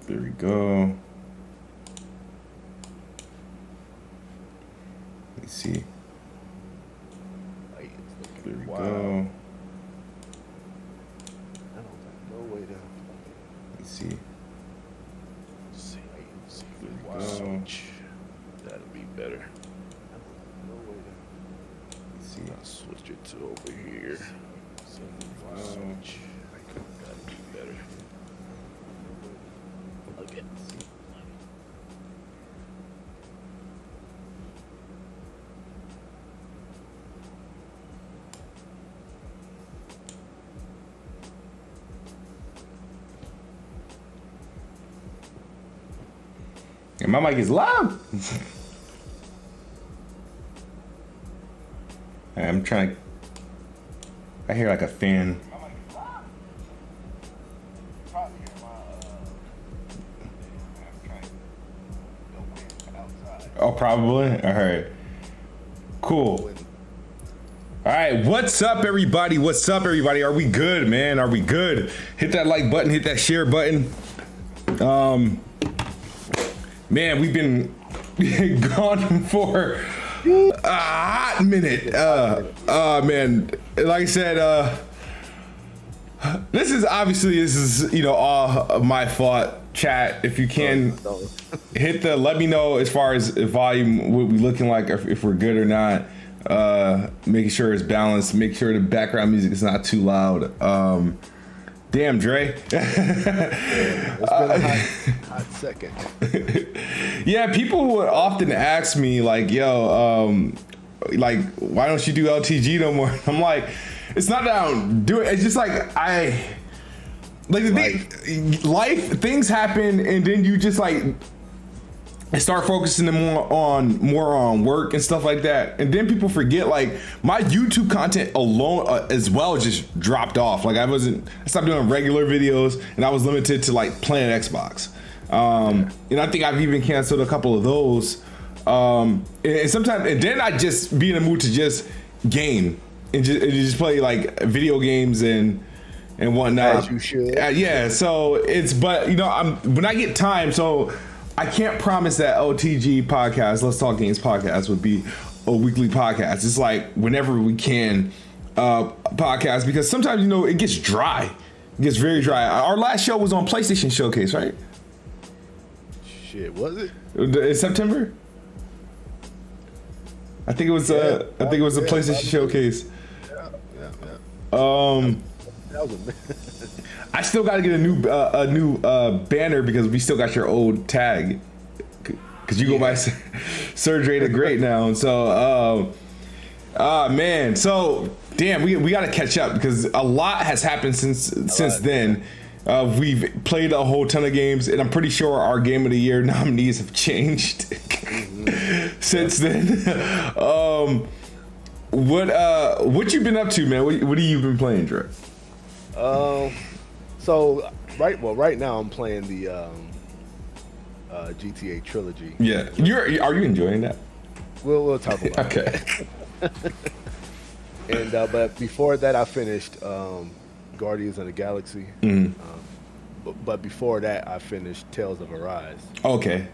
There we go. Let me see. There we go. I don't have no way to. Let me see. There we go. That'll be better. No way to. Let's see. I'll switch it to over here. That'll be better. Okay. And my mic is loud. I'm trying to. I hear like a fan. Oh, probably. All right. Cool. All right. What's up, everybody? What's up, everybody? Are we good, man? Are we good? Hit that like button. Hit that share button. Man, we've been gone for a hot minute. Man, like I said, this is all my fault. Chat, if you can hit the let me know as far as volume, what we looking like, if we're good or not. Making sure it's balanced. Make sure the background music is not too loud. Damn, Dre. It's been a hot second. Yeah, people would often ask me like, yo, like, why don't you do LTG no more? I'm like, it's not that I don't do it. It's just like life, things happen, and then you just like start focusing more on work and stuff like that, and then people forget like my YouTube content alone as well just dropped off. Like I stopped doing regular videos, and I was limited to like playing Xbox. And I think I've even canceled a couple of those. And sometimes, and then I just be in the mood to just game and just play like video games and whatnot. As you should. Yeah. So but when I get time, so I can't promise that LTG podcast, Let's Talk Games podcast, would be a weekly podcast. It's like whenever we can podcast, because sometimes it gets dry. It gets very dry. Our last show was on PlayStation Showcase, right? Shit, was it? In September? I think it was. I think it was a PlayStation Showcase. Yeah. I still got to get a new banner because we still got your old tag. Because you go by Surgery the Great now, and so man, so damn, we got to catch up because a lot has happened since then. We've played a whole ton of games, and I'm pretty sure our Game of the Year nominees have changed since then. What you been up to, man? What have you been playing, Dre? So right now I'm playing the GTA Trilogy. Yeah, are you enjoying that? We'll talk about it. Okay. And but before that, I finished Guardians of the Galaxy. But before that, I finished Tales of Arise. Okay.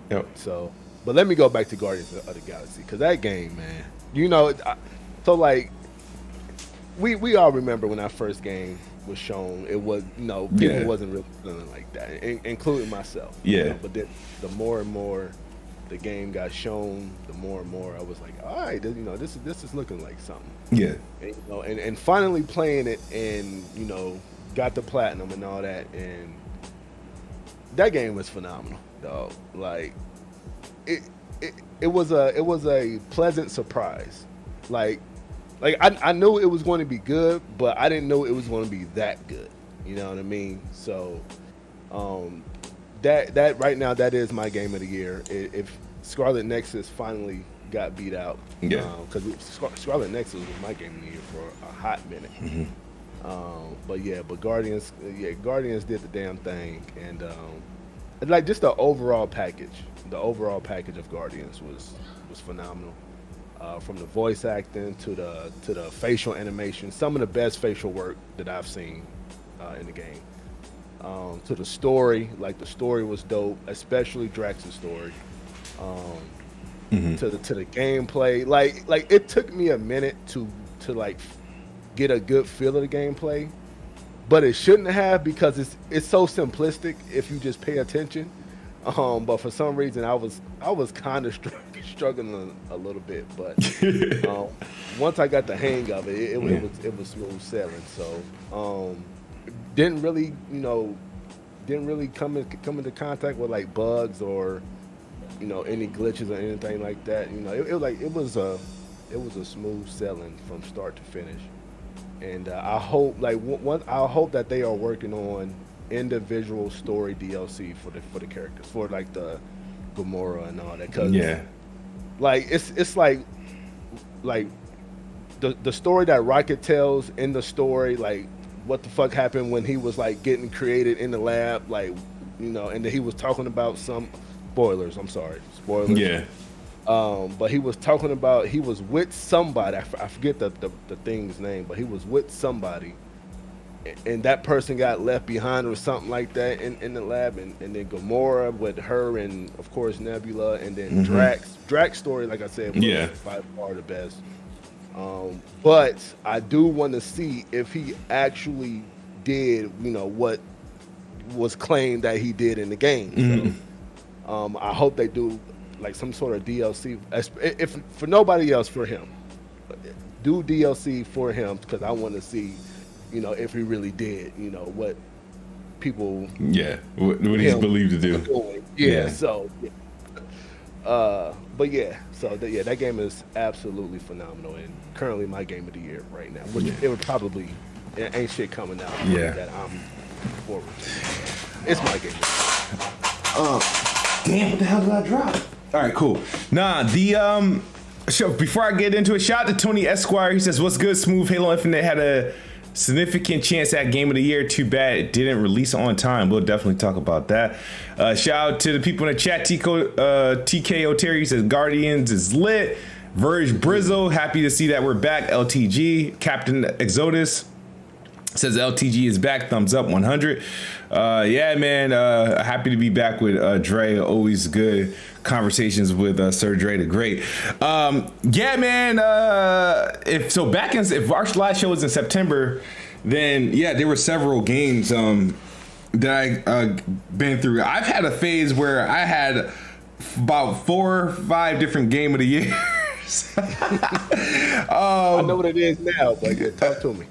Yep. So, but let me go back to Guardians of the Galaxy, because that game, man, so like we all remember when that first game was shown. It was people wasn't really feeling like that, including myself. Yeah. But then the more and more the game got shown, the more and more I was like, all right, this is looking like something. Yeah. And finally playing it, and got the platinum and all that, and that game was phenomenal, dog. Like it was a pleasant surprise. Like I knew it was going to be good, but I didn't know it was going to be that good. You know what I mean? So that right now, that is my game of the year. If Scarlet Nexus finally got beat out, because Scarlet Nexus was my game of the year for a hot minute. But Guardians did the damn thing, and like just the overall package of Guardians was phenomenal. From the voice acting to the facial animation, some of the best facial work that I've seen in the game. to the story. Like the story was dope, especially Drax's story. To the gameplay. Like it took me a minute to like get a good feel of the gameplay, but it shouldn't have, because it's so simplistic if you just pay attention. But for some reason I was kind of struggling a little bit, but once I got the hang of it, it was smooth sailing. So didn't really come into contact with like bugs or any glitches or anything like that. It was a smooth sailing from start to finish. And I hope that they are working on individual story DLC for the characters, for like the Gamora and all that. Cause like it's like the story that Rocket tells in the story, like what the fuck happened when he was like getting created in the lab, like and then he was talking about some spoilers. Yeah. But he was talking about he was with somebody. I forget the thing's name, but he was with somebody, and that person got left behind or something like that in the lab, and then Gamora with her, and of course Nebula, and then Drax's story, like I said, was by far the best. But I do want to see if he actually did what was claimed that he did in the game. So I hope they do like some sort of DLC, if for nobody else, for him. Do DLC for him, because I want to see if he really did what people what he's believed to do. So but that game is absolutely phenomenal, and currently my game of the year right now, which it would probably ain't shit coming out that I'm forward to. It's my game. Damn, what the hell did I drop? All right, cool. So before I get into it, shout out to Tony Esquire. He says, "What's good, Smooth? Halo Infinite had a significant chance at Game of the Year. Too bad it didn't release on time." We'll definitely talk about that. Shout out to the people in the chat. TK O'Terry says, "Guardians is lit." Verge Brizzle, happy to see that we're back. LTG. Captain Exodus says LTG is back. Thumbs up 100. Yeah, man. Happy to be back with Dre. Always good conversations with Sir Dre the Great. Yeah, man. If our last show was in September, then there were several games that I been through. I've had a phase where I had about 4 or 5 different Game of the Years. I know what it is now, but talk to me.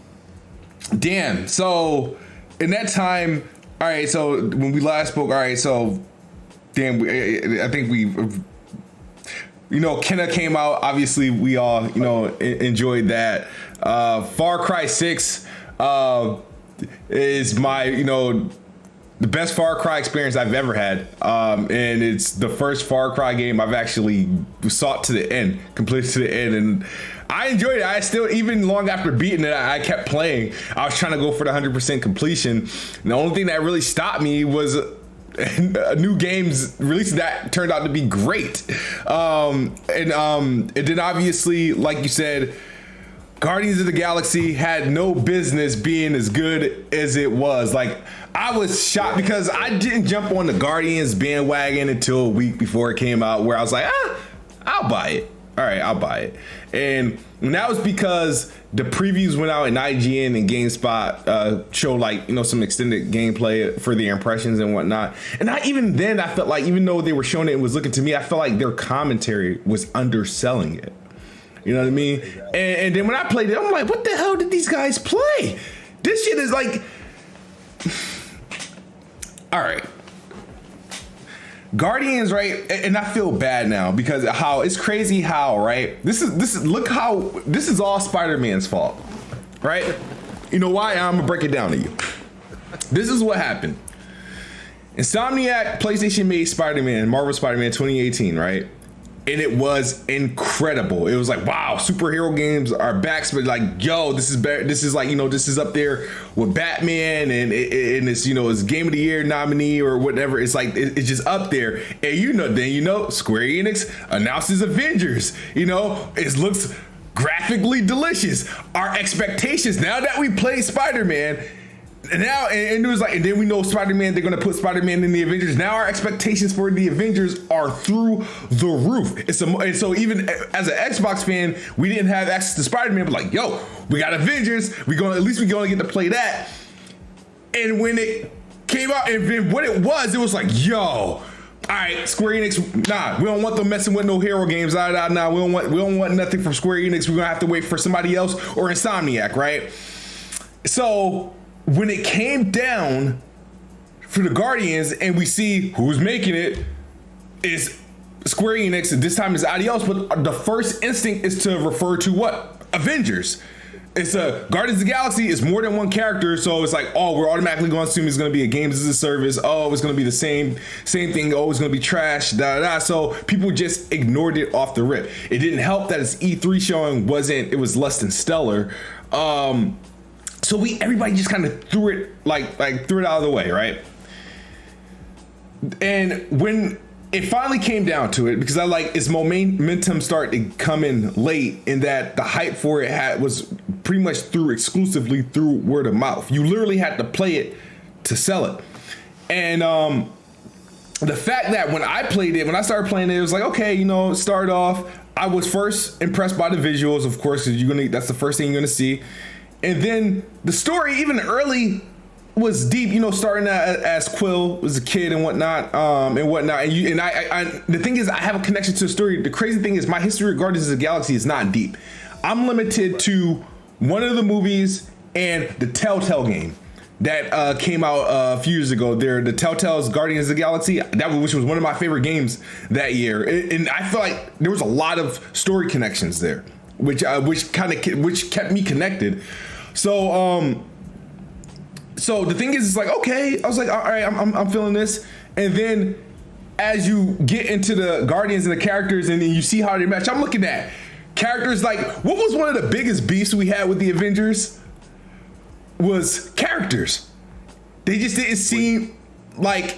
Damn. So in that time, all right. So when we last spoke, all right. So damn, I think we, Kenna came out. Obviously, we all enjoyed that. Far Cry 6 is my the best Far Cry experience I've ever had, and it's the first Far Cry game I've actually sought to the end, completed to the end, and I enjoyed it. I still, even long after beating it, I kept playing. I was trying to go for the 100% completion. And the only thing that really stopped me was new games releasing that turned out to be great. And then obviously, like you said, Guardians of the Galaxy had no business being as good as it was. Like, I was shocked because I didn't jump on the Guardians bandwagon until a week before it came out, where I was like, I'll buy it. All right, I'll buy it. And that was because the previews went out in IGN and GameSpot showed like, some extended gameplay for the impressions and whatnot. And even then, I felt like, even though they were showing it and was looking to me, I felt like their commentary was underselling it. You know what I mean? And then when I played it, I'm like, what the hell did these guys play? This shit is like, all right. Guardians, right? And I feel bad now because it's crazy how, right? This is all Spider-Man's fault, right? You know why? I'm gonna break it down to you. This is what happened. Insomniac, PlayStation made Spider-Man, Marvel Spider-Man 2018, right? And it was incredible. It was like, wow, superhero games are back. But like, yo, this is better. This is like, this is up there with Batman, and it's, it's Game of the Year nominee or whatever. It's like, it's just up there. And then Square Enix announces Avengers. It looks graphically delicious. Our expectations now that we play Spider-Man, now, and it was like, and then we know Spider-Man, they're going to put Spider-Man in the Avengers. Now our expectations for the Avengers are through the roof. And so even as an Xbox fan, we didn't have access to Spider-Man, but like, yo, we got Avengers. At least we're going to get to play that. And when it came out, and then what it was like, yo, all right, Square Enix, nah, we don't want them messing with no hero games. Nah, we don't want nothing from Square Enix. We're gonna have to wait for somebody else or Insomniac, right? So when it came down for the Guardians, and we see who's making it is Square Enix, and this time it's Adios, but the first instinct is to refer to what? Avengers. It's Guardians of the Galaxy is more than one character, so it's like, oh, we're automatically going to assume it's going to be a games as a service. Oh, it's going to be the same thing. Oh, it's going to be trash. So people just ignored it off the rip. It didn't help that its E3 showing it was less than stellar. So everybody just kind of threw it threw it out of the way, right? And when it finally came down to it, because its momentum started to come in late, in that the hype for it was pretty much exclusively through word of mouth. You literally had to play it to sell it. And the fact that when I started playing it, it was like, okay, start off, I was first impressed by the visuals, of course, because that's the first thing you're gonna see. And then the story, even early, was deep, starting out as Quill was a kid and whatnot. And the thing is, I have a connection to the story. The crazy thing is, my history of Guardians of the Galaxy is not deep. I'm limited to one of the movies and the Telltale game that came out a few years ago. The Telltale's Guardians of the Galaxy, which was one of my favorite games that year. And I feel like there was a lot of story connections there, which kept me connected. So the thing is, it's like, okay, I was like, all right, I'm feeling this. And then as you get into the Guardians and the characters, and then you see how they match, I'm looking at characters like, what was one of the biggest beefs we had with the Avengers was characters. They just didn't seem like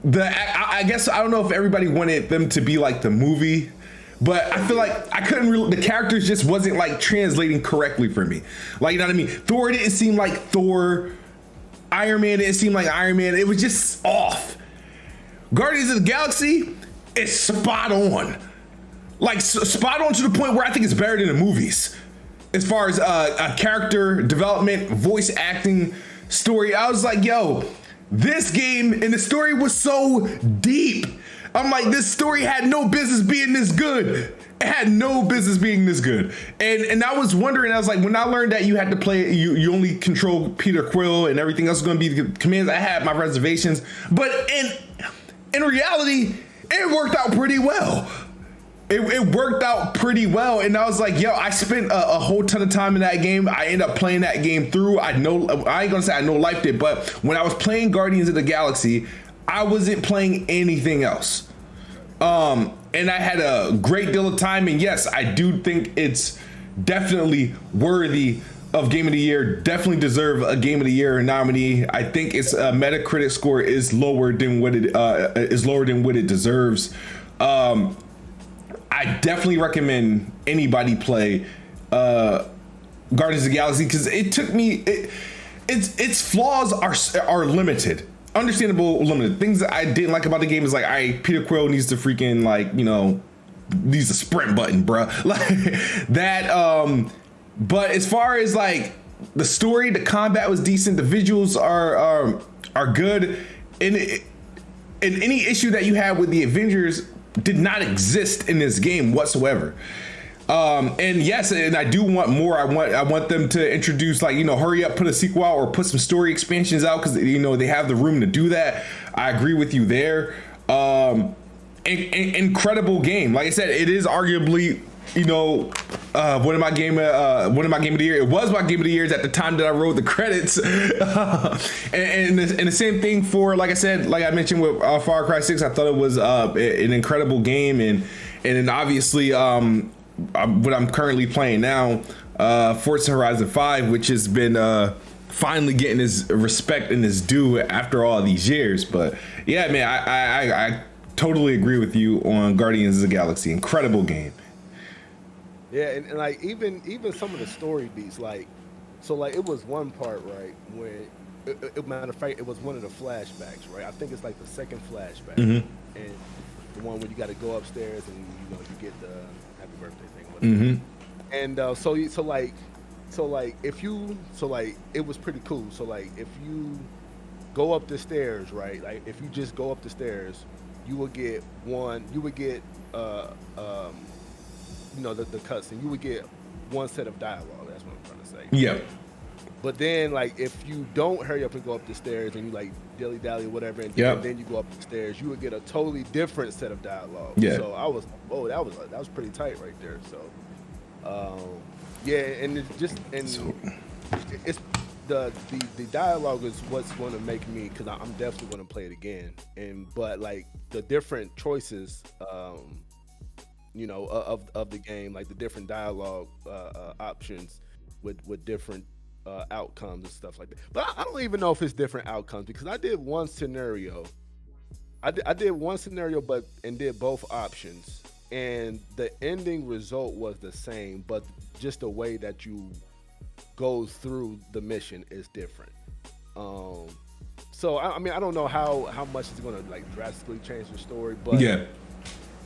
I guess, I don't know if everybody wanted them to be like the movie, but I feel like the characters just wasn't translating correctly for me. You know what I mean? Thor didn't seem like Thor. Iron Man didn't seem like Iron Man. It was just off. Guardians of the Galaxy is spot on. Spot on to the point where I think it's better than the movies. As far as a character development, voice acting, story. I was like, yo, this game and the story was so deep. I'm like, this story had no business being this good. It had no business being this good. And I was wondering, I was like, when I learned that you had to play, you only control Peter Quill and everything else is going to be the commands, I had my reservations. But in reality, it worked out pretty well. It worked out pretty well. And I was like, yo, I spent a whole ton of time in that game. I ended up playing that game through. I ain't going to say I no-lifed it, but when I was playing Guardians of the Galaxy, I wasn't playing anything else. And I had a great deal of time, and yes, I do think it's definitely worthy of Game of the Year. Definitely deserve a Game of the Year nominee. I think its Metacritic score is lower than what it deserves. I definitely recommend anybody play Guardians of the Galaxy, because it took me. Its flaws are limited. Understandable, limited. Things that I didn't like about the game is Peter Quill needs to freaking needs a sprint button, bruh. But as far as the story, the combat was decent, the visuals are good, and any issue that you have with the Avengers did not exist in this game whatsoever. And yes, and I do want more. I want them to introduce hurry up, put a sequel out, or put some story expansions out, because they have the room to do that. I agree with you there. Incredible game. Like I said, it is arguably one of my game of the year. It was my game of the years at the time that I wrote the credits. and the same thing for, like I mentioned with Far Cry 6. I thought it was an incredible game, and then obviously what I'm currently playing now, Forza Horizon 5, which has been finally getting his respect and his due after all these years. But yeah, man, I totally agree with you on Guardians of the Galaxy. Incredible game. Yeah, and even some of the story beats, it was one part, right, when matter of fact, it was one of the flashbacks, right? I think it's like the second flashback, and the one where you got to go upstairs and you get the happy birthday thing, whatever. And it was pretty cool. So like if you go up the stairs, right? Like if you just go up the stairs, you would get the cutscene. You would get one set of dialogue. That's what I'm trying to say. Yeah. But then, like, if you don't hurry up and go up the stairs and you like dilly dally or whatever, and then you go up the stairs, you would get a totally different set of dialogue. Yeah. So I was, that was pretty tight right there. So, and it's the dialogue is what's going to make me, because I'm definitely going to play it again. But like the different choices, of the game, like the different dialogue options with different outcomes and stuff like that. But I don't even know if it's different outcomes, because I did one scenario. I did one scenario, and did both options, and the ending result was the same, but just the way that you go through the mission is different. So I mean, I don't know how much it's going to like drastically change the story, but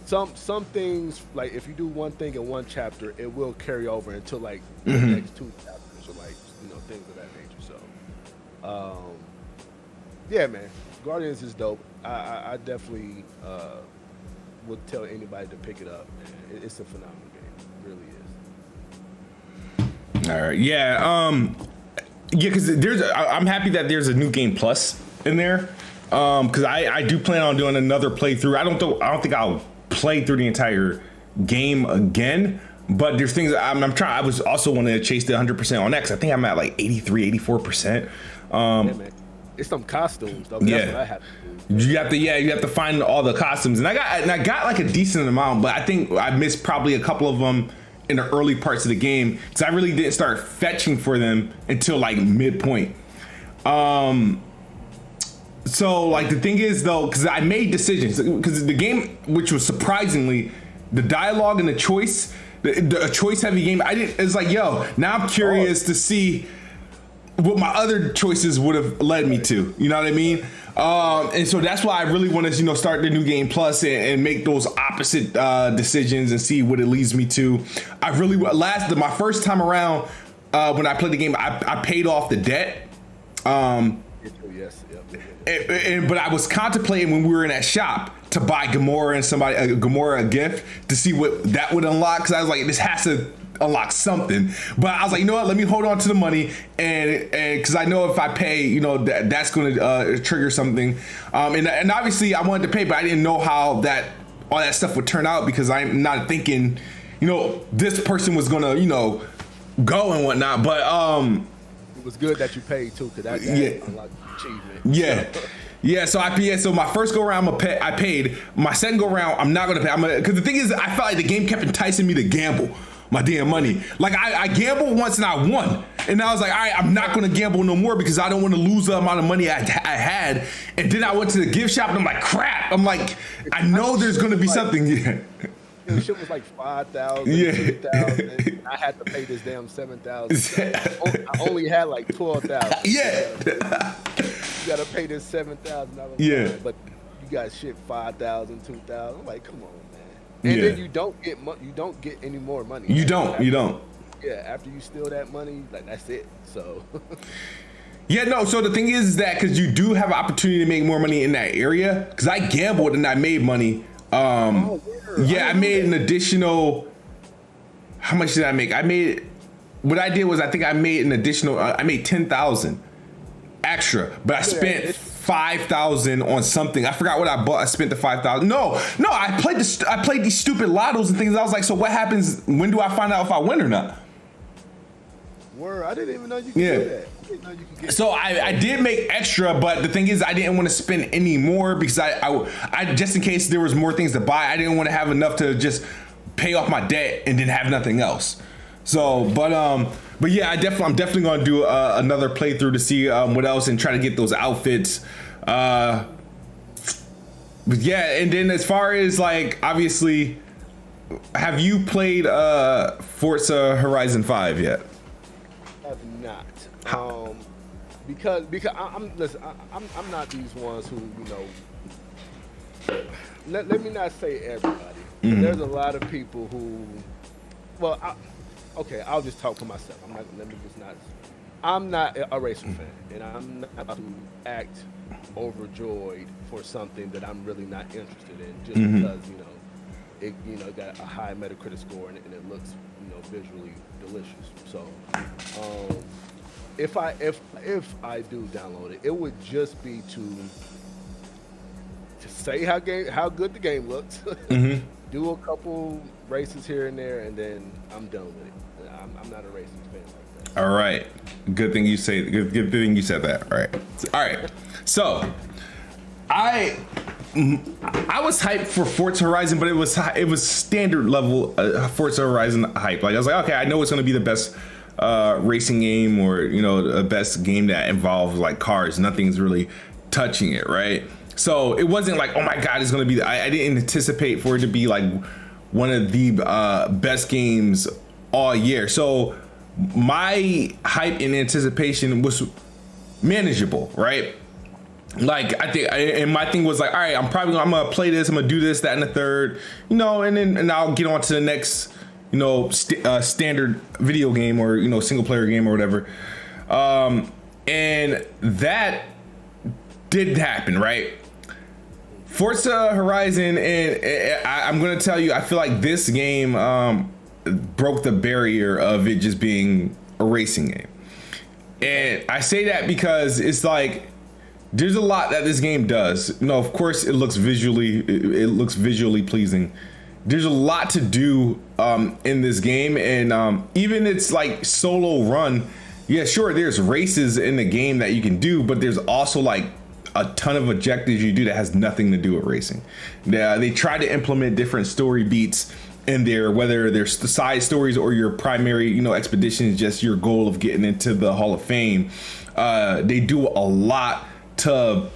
some things, like if you do one thing in one chapter, it will carry over into like the next two chapters, or like things of that nature. So man, Guardians is dope. I definitely would tell anybody to pick it up, man. It's a phenomenal game. It really is. All right. Because I'm happy that there's a new game plus in there, because I do plan on doing another playthrough. I don't think I'll play through the entire game again, but there's things I'm trying. I was also wanting to chase the 100% on X. I think I'm at like 83, 84%. Man. It's some costumes though. That's what I have to do. You have to find all the costumes, and I got like a decent amount, but I think I missed probably a couple of them in the early parts of the game, because I really didn't start fetching for them until like midpoint. So like the thing is though, because I made decisions, because the game, which was surprisingly, the dialogue and the choice, a choice heavy game, it's like, now I'm curious to see what my other choices would have led me to, you know what I mean? And so that's why I really want to, start the new game plus and make those opposite decisions and see what it leads me to. I really my first time around when I played the game, I paid off the debt. But I was contemplating when we were in that shop to buy Gamora and Gamora a gift to see what that would unlock, because I was like, this has to unlock something. But I was like, you know what, let me hold on to the money, and because I know if I pay, that's going to trigger something. And obviously I wanted to pay, but I didn't know how all that stuff would turn out, because I'm not thinking, this person was going to, go and whatnot. But it was good that you paid too, because that unlocked achievement. So so my first go around I paid. My second go around I'm not gonna pay. Because the thing is, I felt like the game kept enticing me to gamble my damn money. Like I gambled once and I won, and I was like, all right, I'm not gonna gamble no more, because I don't want to lose the amount of money I had. And then I went to the gift shop and I'm like, crap. I'm like, I know there's gonna be something. The shit was like 5,000, 2,000. I had to pay this damn 7,000. I only had like 12,000. You gotta pay this $7,000. But you got shit 5,000, 2,000. I'm like, come on, man. And then you don't get any more money. You don't. Yeah, after you steal that money, like that's it. So. So the thing is that because you do have an opportunity to make more money in that area, because I gambled and I made money. I made an additional. How much did I make? What I did was, I think I made an additional. I made 10,000 extra, but I spent 5,000 on something. I forgot what I bought. I spent the 5,000. No, I played these stupid lottos and things. I was like, so what happens? When do I find out if I win or not? Word, I didn't even know you could do that. So I did make extra, but the thing is, I didn't want to spend any more, because I just in case there was more things to buy, I didn't want to have enough to just pay off my debt and then have nothing else. So, but yeah, I'm definitely gonna do another playthrough to see what else and try to get those outfits. But yeah, and then as far as like, obviously, have you played Forza Horizon 5 yet? I have not. because I'm not these ones who, you know, let me not say everybody. Mm-hmm. There's a lot of people who, well, I'll just talk for myself. I'm not a racing fan, and I'm not about to act overjoyed for something that I'm really not interested in just because, you know, it got a high Metacritic score and it looks, you know, visually delicious. So, if I do download it, it would just be to say how good the game looks, do a couple races here and there, and then I'm done with it. I'm not a racing fan like that. All right, good thing you say. Good thing you said that. All right. So, I was hyped for Forza Horizon, but it was standard level Forza Horizon hype. Like I was like, okay, I know it's gonna be the best racing game, or you know, the best game that involves like cars. Nothing's really touching it, right? So it wasn't like, oh my god, it's gonna be. I didn't anticipate for it to be like one of the best games all year. So my hype and anticipation was manageable, right? Like I think, and my thing was like, all right, I'm gonna play this, I'm gonna do this, that, and the third, you know, and I'll get on to the next, you know, standard video game, or you know, single player game or whatever, and that didn't happen, right? Forza Horizon, and I'm gonna tell you, I feel like this game broke the barrier of it just being a racing game, and I say that because it's like, there's a lot that this game does. You know, of course, it looks visually pleasing. There's a lot to do in this game, and even its like solo run. Yeah, sure, there's races in the game that you can do, but there's also like a ton of objectives you do that has nothing to do with racing. They try to implement different story beats in there, whether there's the side stories or your primary, you know, expedition is just your goal of getting into the Hall of Fame. They do a lot to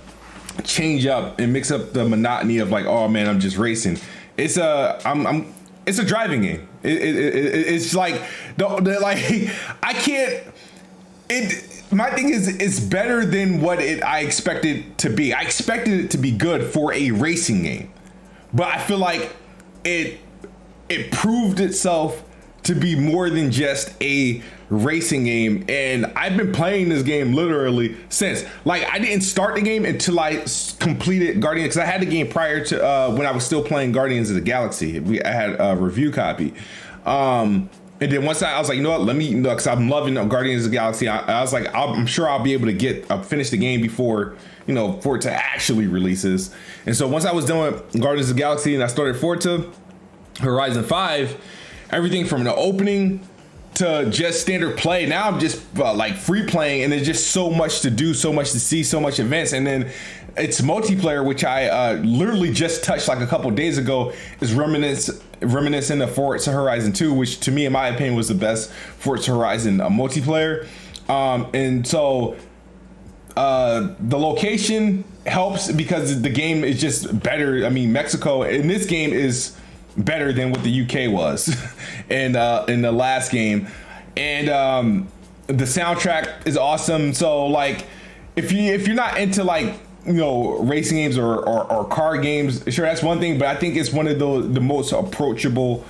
change up and mix up the monotony of like, oh man, I'm just racing. It's a driving game. It's like I can't. My thing is, it's better than what I expected to be. I expected it to be good for a racing game, but I feel like it proved itself to be more than just a racing game. And I've been playing this game literally since, like, I didn't start the game until I completed Guardians, because I had the game prior to when I was still playing Guardians of the Galaxy. I had a review copy. And then once I was like, you know what, let me, because I'm loving Guardians of the Galaxy. I was like, I'm sure I'll be able to finish the game before, you know, for it to actually releases. And so once I was done with Guardians of the Galaxy and I started Forza Horizon 5, everything from the opening to just standard play, now I'm just like free playing, and there's just so much to do, so much to see, so much events. And then it's multiplayer, which I literally just touched like a couple days ago, is reminiscent of Forza Horizon 2, which to me, in my opinion, was the best Forza Horizon multiplayer. And so the location helps because the game is just better. I mean, Mexico in this game is better than what the UK was in the last game. And the soundtrack is awesome. So like, if you're not into like, you know, racing games or car games, sure, that's one thing, but I think it's one of the most approachable,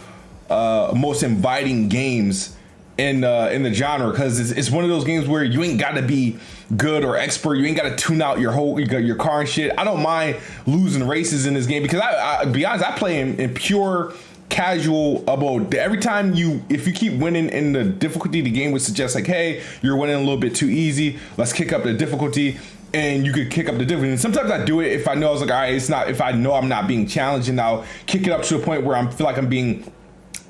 most inviting games in the genre, because it's one of those games where you ain't got to be good or expert, you ain't got to tune out your car and shit. I don't mind losing races in this game, because I be honest, I play in pure casual mode. Every time if you keep winning in the difficulty, the game would suggest like, hey, you're winning a little bit too easy, let's kick up the difficulty. And you could kick up the difficulty. And sometimes I do it if I know, I was like, all right, it's not, if I know I'm not being challenged, and I'll kick it up to a point where I feel like I'm being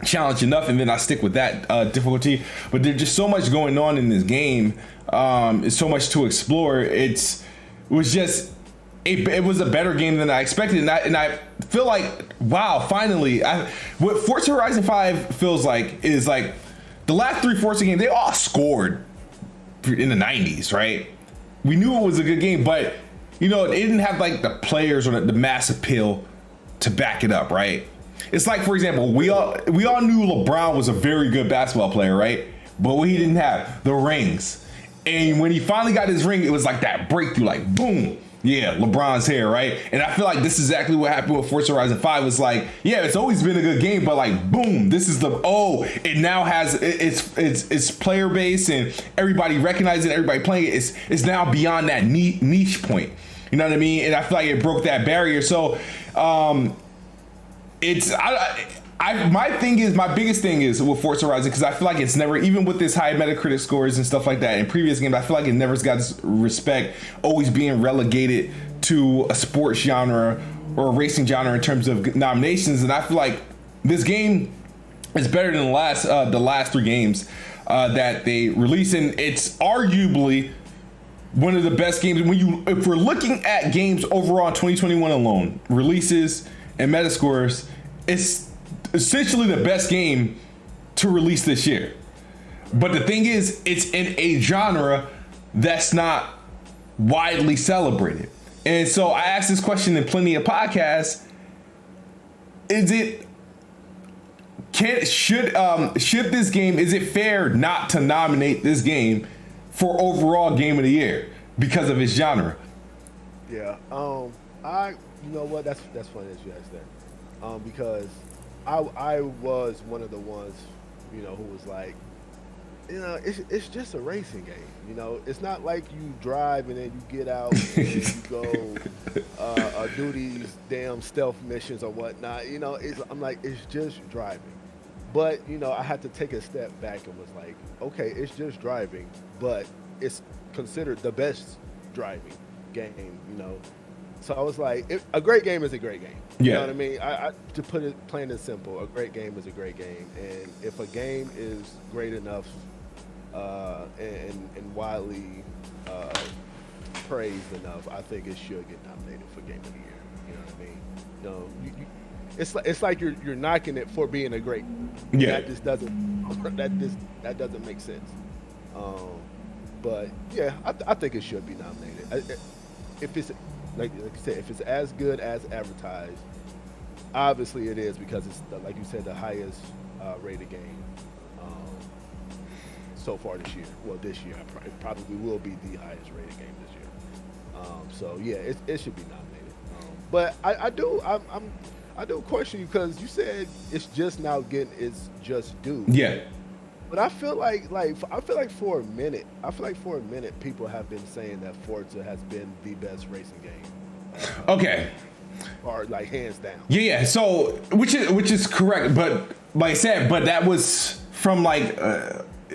challenged enough, and then I stick with that difficulty. But there's just so much going on in this game. It's so much to explore. It was a better game than I expected, and I feel like, wow, finally, what Forza Horizon 5 feels like is like the last 3 Forza games, they all scored in the 90s, right? We knew it was a good game, but you know, it didn't have like the players or the mass appeal to back it up, right? It's like, for example, we all knew LeBron was a very good basketball player, right? But what he didn't have, the rings. And when he finally got his ring, it was like that breakthrough, like boom. Yeah, LeBron's here, right? And I feel like this is exactly what happened with Forza Horizon 5. It's like, yeah, it's always been a good game, but like, boom, this is it now has its player base and everybody recognizing, everybody playing it. It's now beyond that niche point. You know what I mean? And I feel like it broke that barrier. So, my biggest thing is with Forza Horizon, because I feel like it's never, even with this high Metacritic scores and stuff like that in previous games, I feel like it never got this respect, always being relegated to a sports genre or a racing genre in terms of nominations. And I feel like this game is better than the last 3 games that they released, and it's arguably one of the best games. If we're looking at games overall in 2021 alone, releases and Metascores, it's essentially the best game to release this year. But the thing is, it's in a genre that's not widely celebrated. And so I asked this question in plenty of podcasts. Is it fair not to nominate this game for overall game of the year because of its genre? Yeah. You know what? That's funny that you asked that. Because I was one of the ones, who was like, it's just a racing game. It's not like you drive and then you get out and you go do these damn stealth missions or whatnot. I'm like, it's just driving. But, I had to take a step back and was like, okay, it's just driving, but it's considered the best driving game, So I was like, a great game is a great game. You know what I mean? I to put it plain and simple, a great game is a great game. And if a game is great enough and widely praised enough, I think it should get nominated for Game of the Year. You know what I mean? It's like you're knocking it for being a great. Yeah. That doesn't make sense. But yeah, I think it should be nominated. If it's like you said, if it's as good as advertised, obviously it is, because it's like you said, the highest rated game so far this year. Well, this year it probably will be the highest rated game this year. So yeah, it should be nominated. But I do question you, because you said it's just now getting its just due. Yeah. But I feel like for a minute, people have been saying that Forza has been the best racing game. Okay. Or like hands down. Yeah. So which is correct, but like I said, but that was from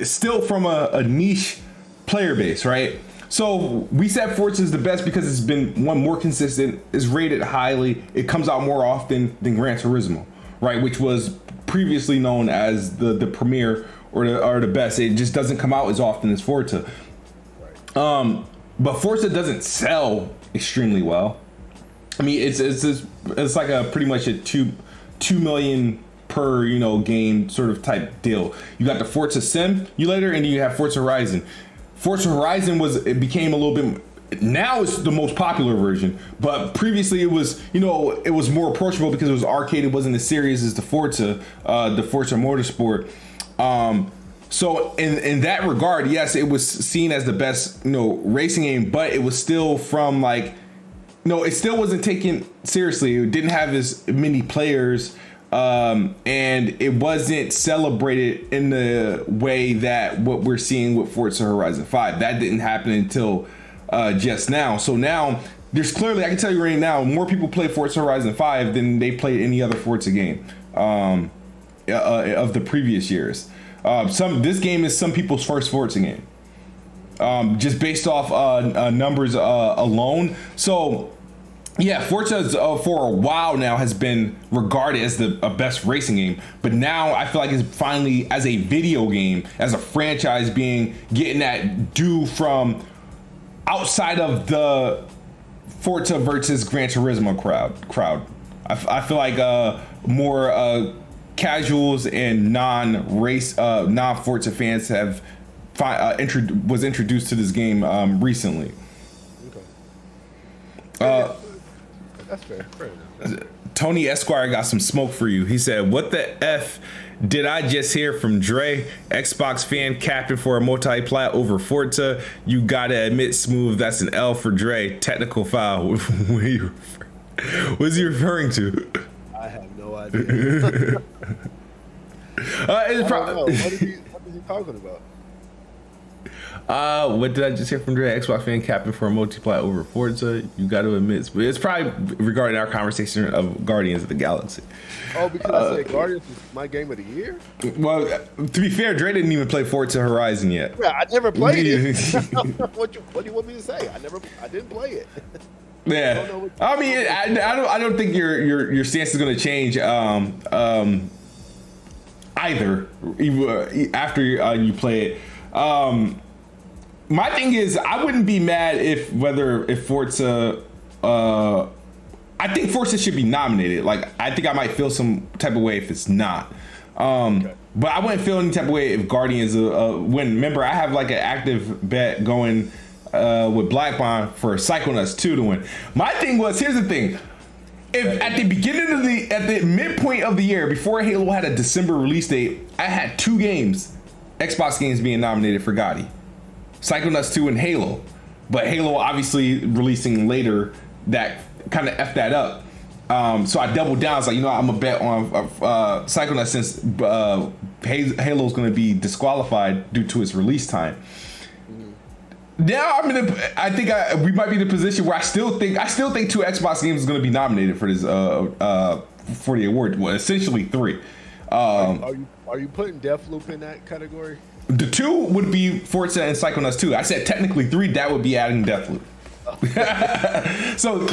still from a niche player base, right? So we said Forza is the best because it's been more consistent, is rated highly, it comes out more often than Gran Turismo, right? Which was previously known as the premier or the best. It just doesn't come out as often as Forza. Right. But Forza doesn't sell extremely well. I mean, it's like a pretty much a 2 million per game sort of type deal. You got the Forza Simulator, and then you have Forza Horizon. Forza Horizon became a little bit. Now it's the most popular version, but previously it was more approachable because it was arcade. It wasn't as serious as the Forza Motorsport. So in that regard, yes, it was seen as the best racing game, but it was still from it still wasn't taken seriously. It didn't have as many players, and it wasn't celebrated in the way that what we're seeing with Forza Horizon 5. That didn't happen until just now. So now there's clearly, I can tell you right now, more people play Forza Horizon 5 than they played any other Forza game of the previous years. This game is some people's first Forza game, just based off numbers alone. So yeah, Forza for a while now has been regarded as the best racing game, but now I feel like it's finally, as a video game, as a franchise, getting that due from outside of the Forza versus Gran Turismo crowd. I feel like more casuals and non-Forza fans have was introduced to this game recently. Okay. That's fair. Fair enough. Tony Esquire got some smoke for you. He said, "What the f did I just hear from Dre? Xbox fan capping for a multi-plat over Forza. You gotta admit, Smooth, that's an L for Dre. Technical foul." What's he referring to? I have no idea. What is he talking about? What did I just hear from Dre? Xbox fan capping for a multiply over Forza. You got to admit, but it's probably regarding our conversation of Guardians of the Galaxy. Oh, because I said Guardians is my game of the year? Well, to be fair, Dre didn't even play Forza Horizon yet. Yeah, I never played it. What do you want me to say? I didn't play it. Yeah, I mean, I don't think your stance is going to change either after you play it. My thing is, I wouldn't be mad if Forza. I think Forza should be nominated. Like, I think I might feel some type of way if it's not. Okay. But I wouldn't feel any type of way if Guardians win. Remember, I have like an active bet going with Black Bond for Psychonauts 2 to win. My thing was, here's the thing. If at the beginning of at the midpoint of the year, before Halo had a December release date, I had 2 games, Xbox games being nominated for Gotti. Psychonauts 2 and Halo. But Halo obviously releasing later, that kind of F that up. So I doubled down. I was like, I'm going to bet on Psychonauts since Halo's going to be disqualified due to its release time. Now I think we might be in a position where I still think 2 Xbox games is going to be nominated for this for the award. Well, essentially 3. Are you putting Deathloop in that category? The 2 would be Forza and Psychonauts 2. I said technically 3. That would be adding Deathloop. So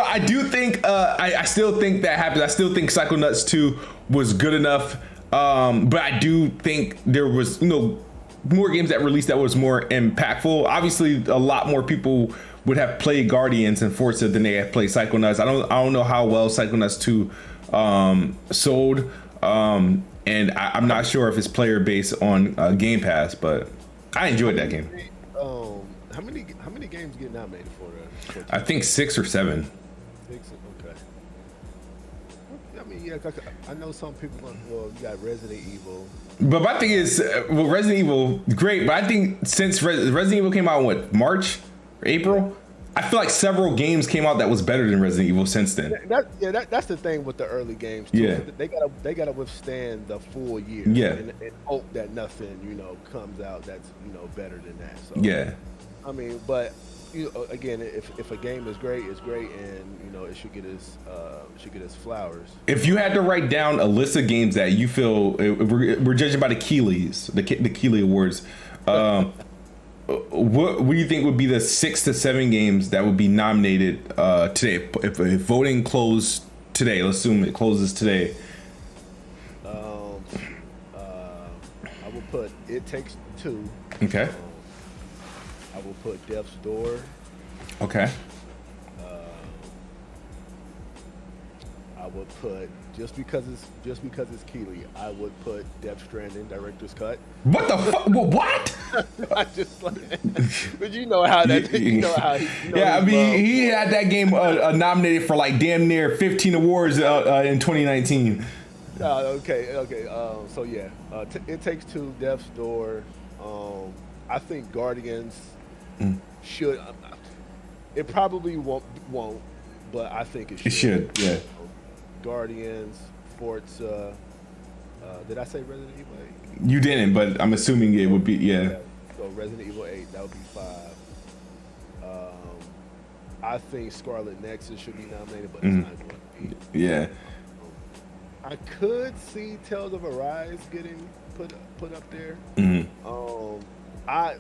I do think I still think that happens. I still think Psychonauts 2 was good enough, but I do think there was more games that released that was more impactful. Obviously, a lot more people would have played Guardians and Forza than they have played Psychonauts. I don't know how well Psychonauts 2 sold, and I'm not sure if it's player based on Game Pass, but I enjoyed that game. How many games get nominated for that? I think 6 or 7. 6, okay. I mean, yeah, I know some people. Well, you got Resident Evil. But my thing is, Resident Evil, great. But I think since Resident Evil came out in March or April, I feel like several games came out that was better than Resident Evil since then. That's the thing with the early games too. Yeah, they gotta withstand the full year. Yeah, and hope that nothing comes out that's better than that. So yeah, I mean, but again, if a game is great, it's great, and it should get its flowers. If you had to write down a list of games that you feel we're judging by the Keeleys, the Keeley Awards, what do you think would be the 6 to 7 games that would be nominated today if voting closed today? Let's assume it closes today. I will put It Takes Two. Okay. I will put Death's Door. Okay. I would put just because it's Keeley, I would put Death Stranding Director's Cut. What the fuck? What? I just like, but you know how that. Yeah, I mean, he had that game nominated for like damn near 15 awards in 2019. Okay. So yeah, It Takes Two, Death's Door. I think Guardians should. It probably won't, but I think it should. It should, yeah. Guardians, Forza. Did I say Resident Evil 8? You didn't, but I'm assuming it would be, yeah. So Resident Evil 8, that would be 5. I think Scarlet Nexus should be nominated, but it's not going to be. Yeah. I could see Tales of Arise getting put up there. I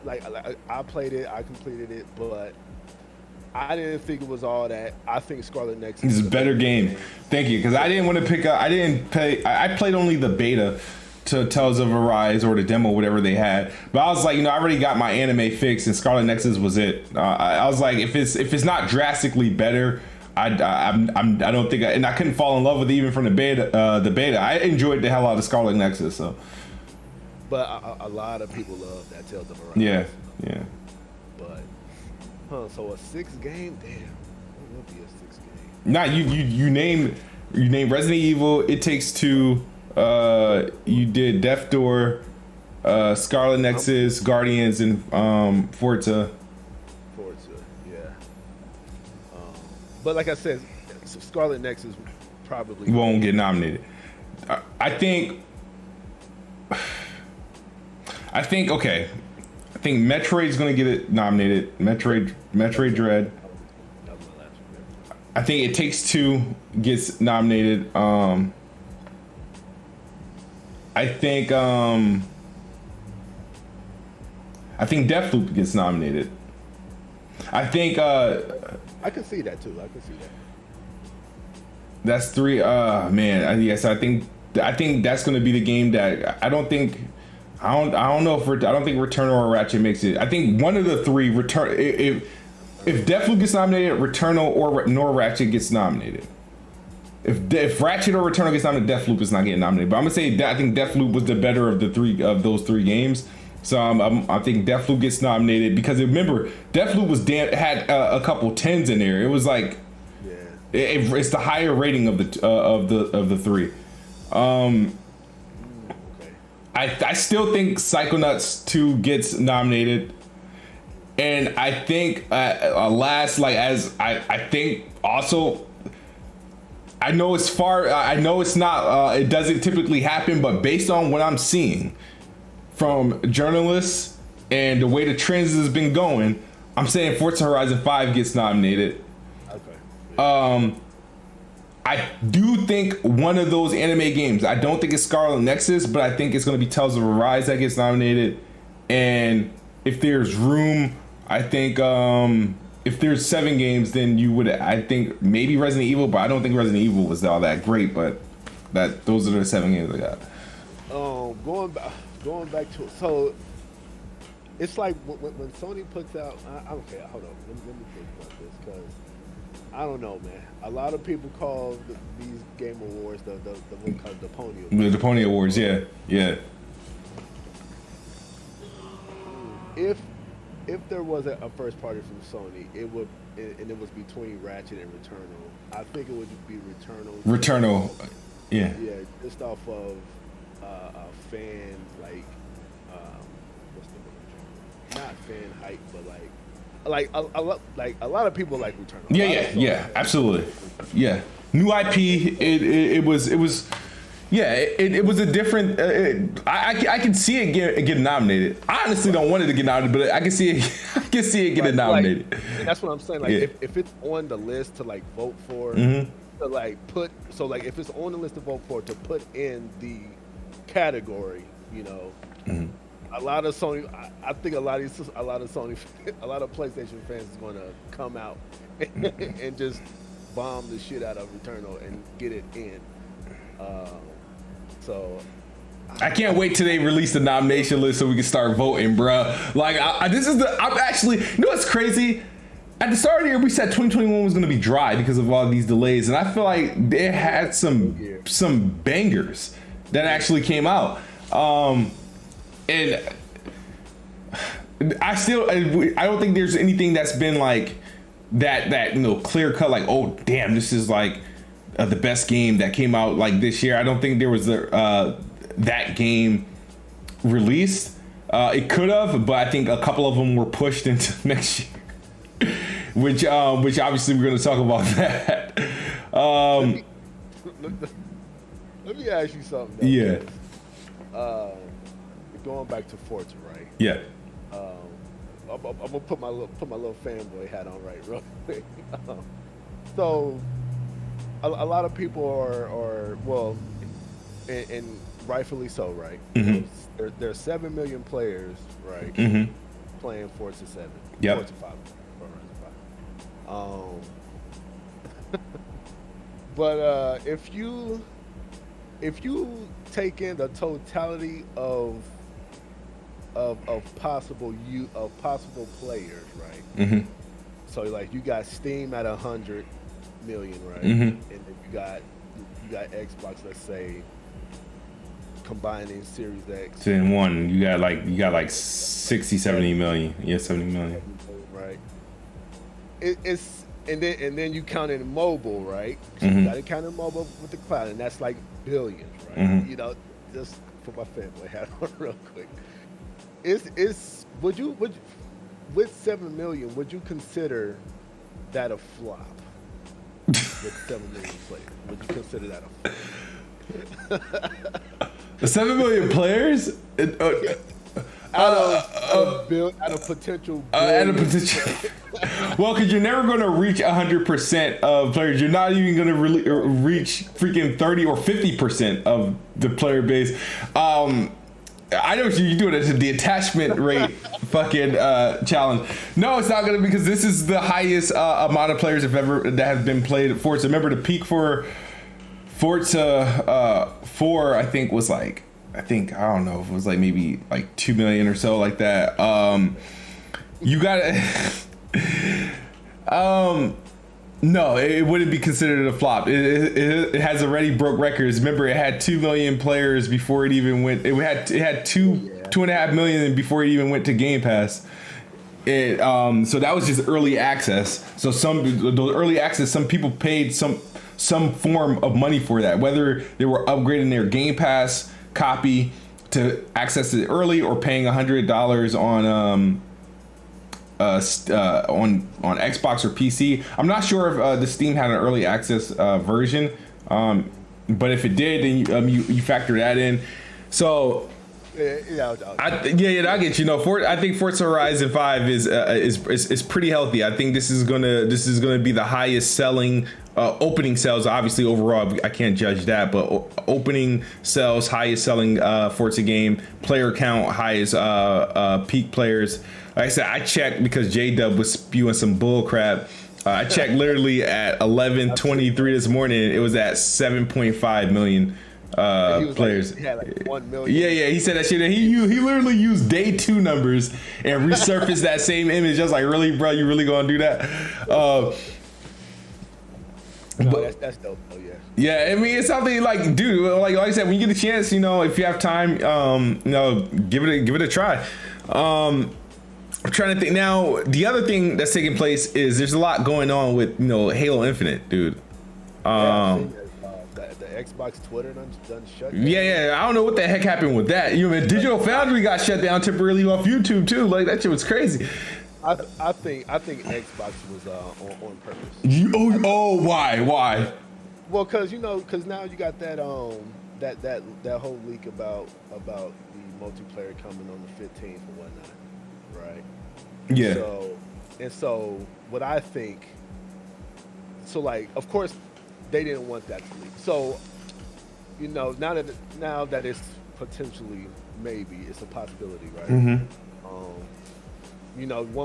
played it, I completed it, but I didn't think it was all that. I think Scarlet Nexus is a better game. Thank you, because I didn't want to pick up. I played only the beta to Tales of Arise or the demo, whatever they had. But I was like, I already got my anime fix, and Scarlet Nexus was it. I was like, if it's not drastically better, I don't think. And I couldn't fall in love with it even from the beta. I enjoyed the hell out of Scarlet Nexus. So, but a lot of people love that Tales of Arise. Yeah. But. So a 6 game? Damn. It would be a 6 game. Nah, you named Resident Evil, It Takes Two. You did Death Door, Scarlet Nexus, Guardians, and Forza. Yeah. But like I said, Scarlet Nexus probably won't get nominated. I think okay. I think Metroid's gonna get it nominated. Metroid Dread. I think It Takes Two gets nominated. I think Deathloop gets nominated. I think I can see that too. I can see that. That's three. Man. Yes, I think that's going to be the game that I don't think Returnal or Ratchet makes it. I think one of the three if Deathloop gets nominated, Returnal nor Ratchet gets nominated. If Ratchet or Returnal gets nominated, Deathloop is not getting nominated. But I'm gonna say that I think Deathloop was the better of those three games. So I think Deathloop gets nominated because remember Deathloop had a couple tens in there. It was like it's the higher rating of the three. I still think Psychonauts 2 gets nominated, and I think I think also. I know it's far. I know it's not. It doesn't typically happen, but based on what I'm seeing from journalists and the way the trends has been going, I'm saying Forza Horizon 5 gets nominated. Okay. I do think one of those anime games. I don't think it's Scarlet Nexus, but I think it's going to be Tales of Arise that gets nominated. And if there's room, I think. If there's 7 games, then you would. I think maybe Resident Evil, but I don't think Resident Evil was all that great. But those are the 7 games I got. Going back to it, so it's like when Sony puts out. Okay, hold on. Let me think about this because I don't know, man. A lot of people call these game awards the Pony Awards. The Pony Awards, yeah. If there was a first party from Sony, it was between Ratchet and Returnal. I think it would be Returnal. Returnal, yeah. Yeah, just off of fan what's the word? Not fan hype, but a lot of people like Returnal. Yeah, absolutely. Yeah, new IP. It was. Yeah, it was a different. I can see it get nominated. I honestly don't want it to get nominated, but I can see it. I can see it getting nominated. And that's what I'm saying. If it's on the list to vote for, mm-hmm. to put if it's on the list to vote for to put in the category, mm-hmm. a lot of Sony. I think a lot of Sony, a lot of PlayStation fans is going to come out and just bomb the shit out of Returnal and get it in. So I can't wait till they release the nomination list so we can start voting, bro. I'm actually, what's crazy? At the start of the year, we said 2021 was going to be dry because of all these delays, and I feel like it had some bangers that actually came out. And I don't think there's anything that's been like that clear cut, oh damn, this is the best game that came out this year. I don't think there was that game released. It could have, but I think a couple of them were pushed into next year, which obviously we're going to talk about that. Let me ask you something. Though, yeah. Going back to Forza, right? Yeah. I'm gonna put my little fanboy hat on real quick. So. A lot of people are well, and rightfully so, right? Mm-hmm. There are 7 million players, right? Mm-hmm. Playing Forza 7. Yep. Forza 5. But if you take in the totality of possible players, right? Mm-hmm. So you got Steam at 100 million, right? Mm-hmm. And then you got Xbox, let's say, combining Series X. 10-1, you got 60, 70 million. Yeah, 70 million. Right. It's and then you count in mobile, right? So Mm-hmm. you got to count in mobile with the cloud, and that's like billions, right? Mm-hmm. You know, just put my fanboy hat on real quick. Would you with 7 million, would you consider that a flop? With 7 million players, would you consider that a flop? 7 million players? Out of potential. At a potential. Well, because you're never going to reach 100% of players. You're not even going to really reach freaking 30 or 50% of the player base. I know what you're doing. It's the attachment rate fucking challenge. No, it's not going to, because this is the highest amount of players that have been played at Forza. Remember, the peak for Forza 4, I think, was like, I don't know if it was like maybe like 2 million or so, like that. You gotta no, it wouldn't be considered a flop. It has already broke records. Remember, it had 2 million players before it even went. It had 2.5 million before it even went to Game Pass. So that was just early access. So those early access, some people paid some form of money for that, whether they were upgrading their Game Pass copy to access it early or paying $100 on Xbox or PC. I'm not sure if the Steam had an early access version, but if it did, then you factor that in. So I get you. No, I think Forza Horizon 5 is pretty healthy. I think this is gonna be the highest selling. Opening sales, obviously overall, I can't judge that, but opening sales, highest selling Forza game, player count, highest peak players. Like I said, I checked because J-Dub was spewing some bull crap. I checked literally at 11:23 this morning. It was at 7.5 million players. Like, he had like 1 million. Yeah, he said that shit. And he literally used day 2 numbers and resurfaced that same image. Just like, really, bro, you really gonna do that? No, that's dope. Oh yeah. Yeah, I mean, it's something like, dude, like I said, when you get a chance, if you have time, give it a try. I'm trying to think now. The other thing that's taking place is there's a lot going on with Halo Infinite, dude. The Xbox Twitter done shut down. Yeah. I don't know what the heck happened with that. Digital Foundry got shut down temporarily off YouTube too. Like, that shit was crazy. I think Xbox was on purpose. Why? Well, because now you got that that whole leak about the multiplayer coming on the 15th and whatnot, right? Yeah. So what I think, like, of course they didn't want that to leak. So now that it's potentially, maybe it's a possibility, right? Mm-hmm.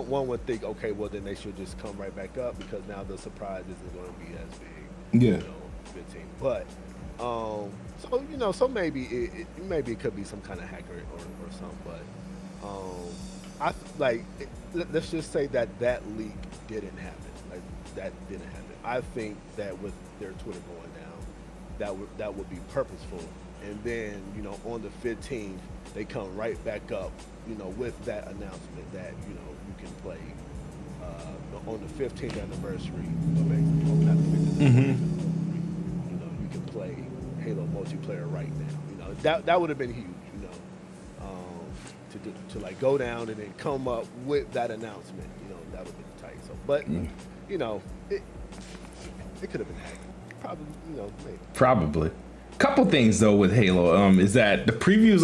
One would think, okay, well then they should just come right back up because now the surprise isn't going to be as big. Yeah. 15. But so maybe it could be some kind of hacker or something. But let's just say that leak didn't happen. Like, that didn't happen. I think that with their Twitter going down, that would be purposeful. And then on the 15th they come right back up. With that announcement that you can play on the 15th anniversary of not the 15th anniversary, you can play Halo multiplayer right now. That would have been huge. To like go down and then come up with that announcement. That would have been tight. So, but it could have been hacked. Probably, maybe. Probably. Couple things though with Halo is that the previews,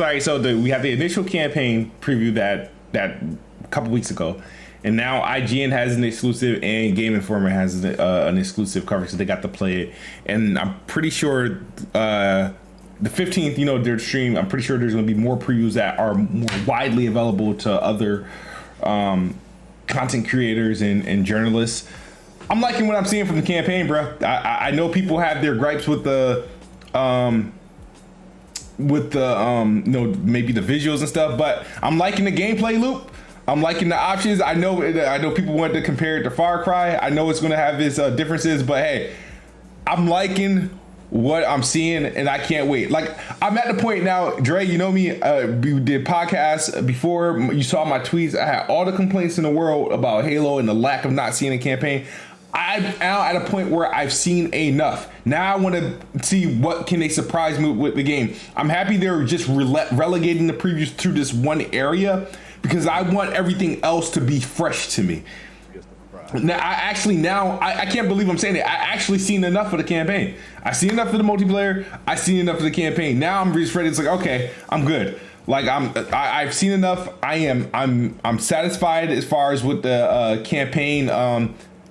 we have the initial campaign preview that a couple weeks ago, and now IGN has an exclusive and Game Informer has an exclusive coverage, so they got to play it. And I'm pretty sure the 15th, their stream, I'm pretty sure there's going to be more previews that are more widely available to other content creators and journalists. I'm liking what I'm seeing from the campaign, bro. I know people have their gripes with the maybe the visuals and stuff, but I'm liking the gameplay loop. I'm liking the options. I know people want to compare it to Far Cry. I know it's going to have its differences, but hey, I'm liking what I'm seeing, and I can't wait. Like, I'm at the point now, Dre, you know me, we did podcasts before. You saw my tweets. I had all the complaints in the world about Halo and the lack of not seeing a campaign. I'm now at a point where I've seen enough. Now I want to see what can they surprise me with the game. I'm happy they're just relegating the previews to this one area because I want everything else to be fresh to me. Now I can't believe I'm saying it. I actually seen enough of the campaign. I seen enough of the multiplayer. I seen enough of the campaign. Now I'm just ready. It's like, okay, I'm good. Like I've seen enough. I'm satisfied as far as with the campaign.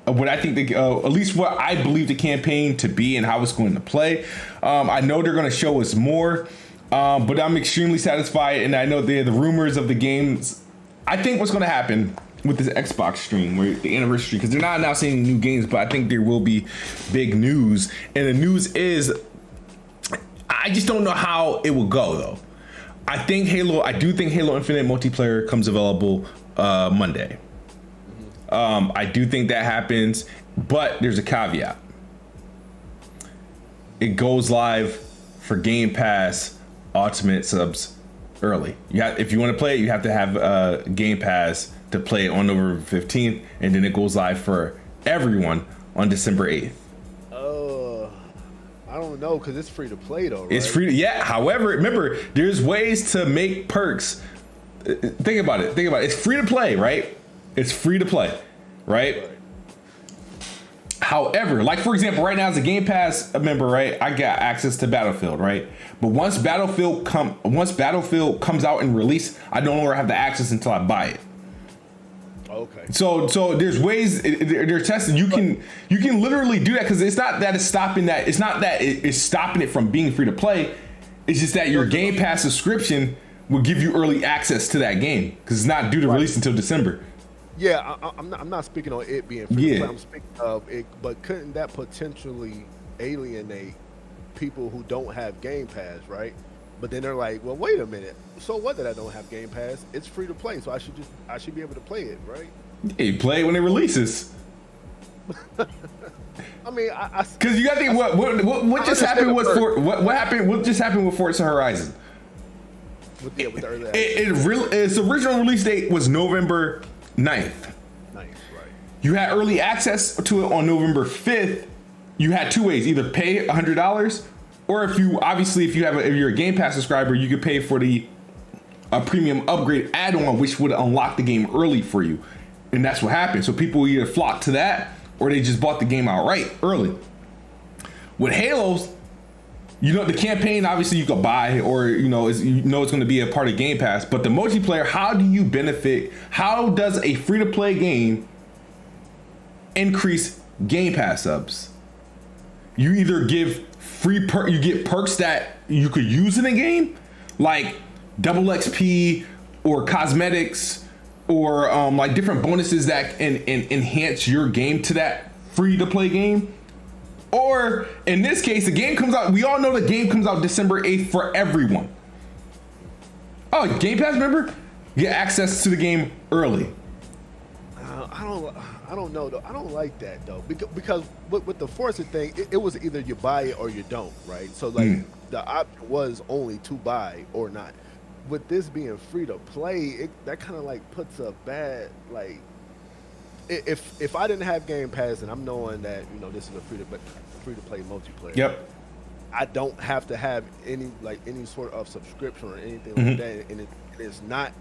What I think at least what I believe the campaign to be and how it's going to play. I know they're going to show us more, but I'm extremely satisfied. And I know the rumors of the games. I think what's going to happen with this Xbox stream, where the anniversary, because they're not announcing new games, but I think there will be big news. And the news is, I just don't know how it will go though. I do think Halo Infinite multiplayer comes available Monday. I do think that happens, but there's a caveat. It goes live for Game Pass Ultimate subs early. If you want to play it, you have to have Game Pass to play it on November 15th, and then it goes live for everyone on December 8th. I don't know, because it's free to play though, right? It's free. Yeah. However, remember, there's ways to make perks. Think about it. It's free to play, right? It's free to play, right? However, like for example, right now as a Game Pass member, right, I got access to Battlefield, right? But once Battlefield comes out and release, I no longer have the access until I buy it. Okay. So there's ways they're testing. You can literally do that because it's not that it's stopping that. It's not that it's stopping it from being free to play. It's just that your Game Pass subscription will give you early access to that game because it's not due to release until December. Yeah, I'm not speaking on it being free to play. I'm speaking of it, but couldn't that potentially alienate people who don't have Game Pass, right? But then they're like, well, wait a minute. So what that I don't have Game Pass? It's free to play, so I should be able to play it, right? Yeah, you play it when it releases. I mean, because you got to think what just happened with what happened. What just happened with Forza Horizon? With the early its original release date was November 9th. Right. You had early access to it on November 5th. You had two ways: either pay $100, or if you're a Game Pass subscriber, you could pay for the premium upgrade add-on, which would unlock the game early for you. And that's what happened. So people either flocked to that, or they just bought the game outright early. With Halos, the campaign obviously you could buy, or it's going to be a part of Game Pass. But the multiplayer, how do you benefit? How does a free-to-play game increase Game Pass subs? You either give you get perks that you could use in a game, like double XP or cosmetics, or like different bonuses that can enhance your game to that free-to-play game. Or in this case, the game comes out. We all know the game comes out December 8th for everyone. Oh, Game Pass member, get access to the game early. I don't know though. I don't like that though, because with the Forza thing, it was either you buy it or you don't, right? So like the option was only to buy or not. With this being free to play, that kind of like puts a bad like. If I didn't have Game Pass and I'm knowing that this is a free to play multiplayer. Yep. I don't have to have any sort of subscription or anything like that, and it's not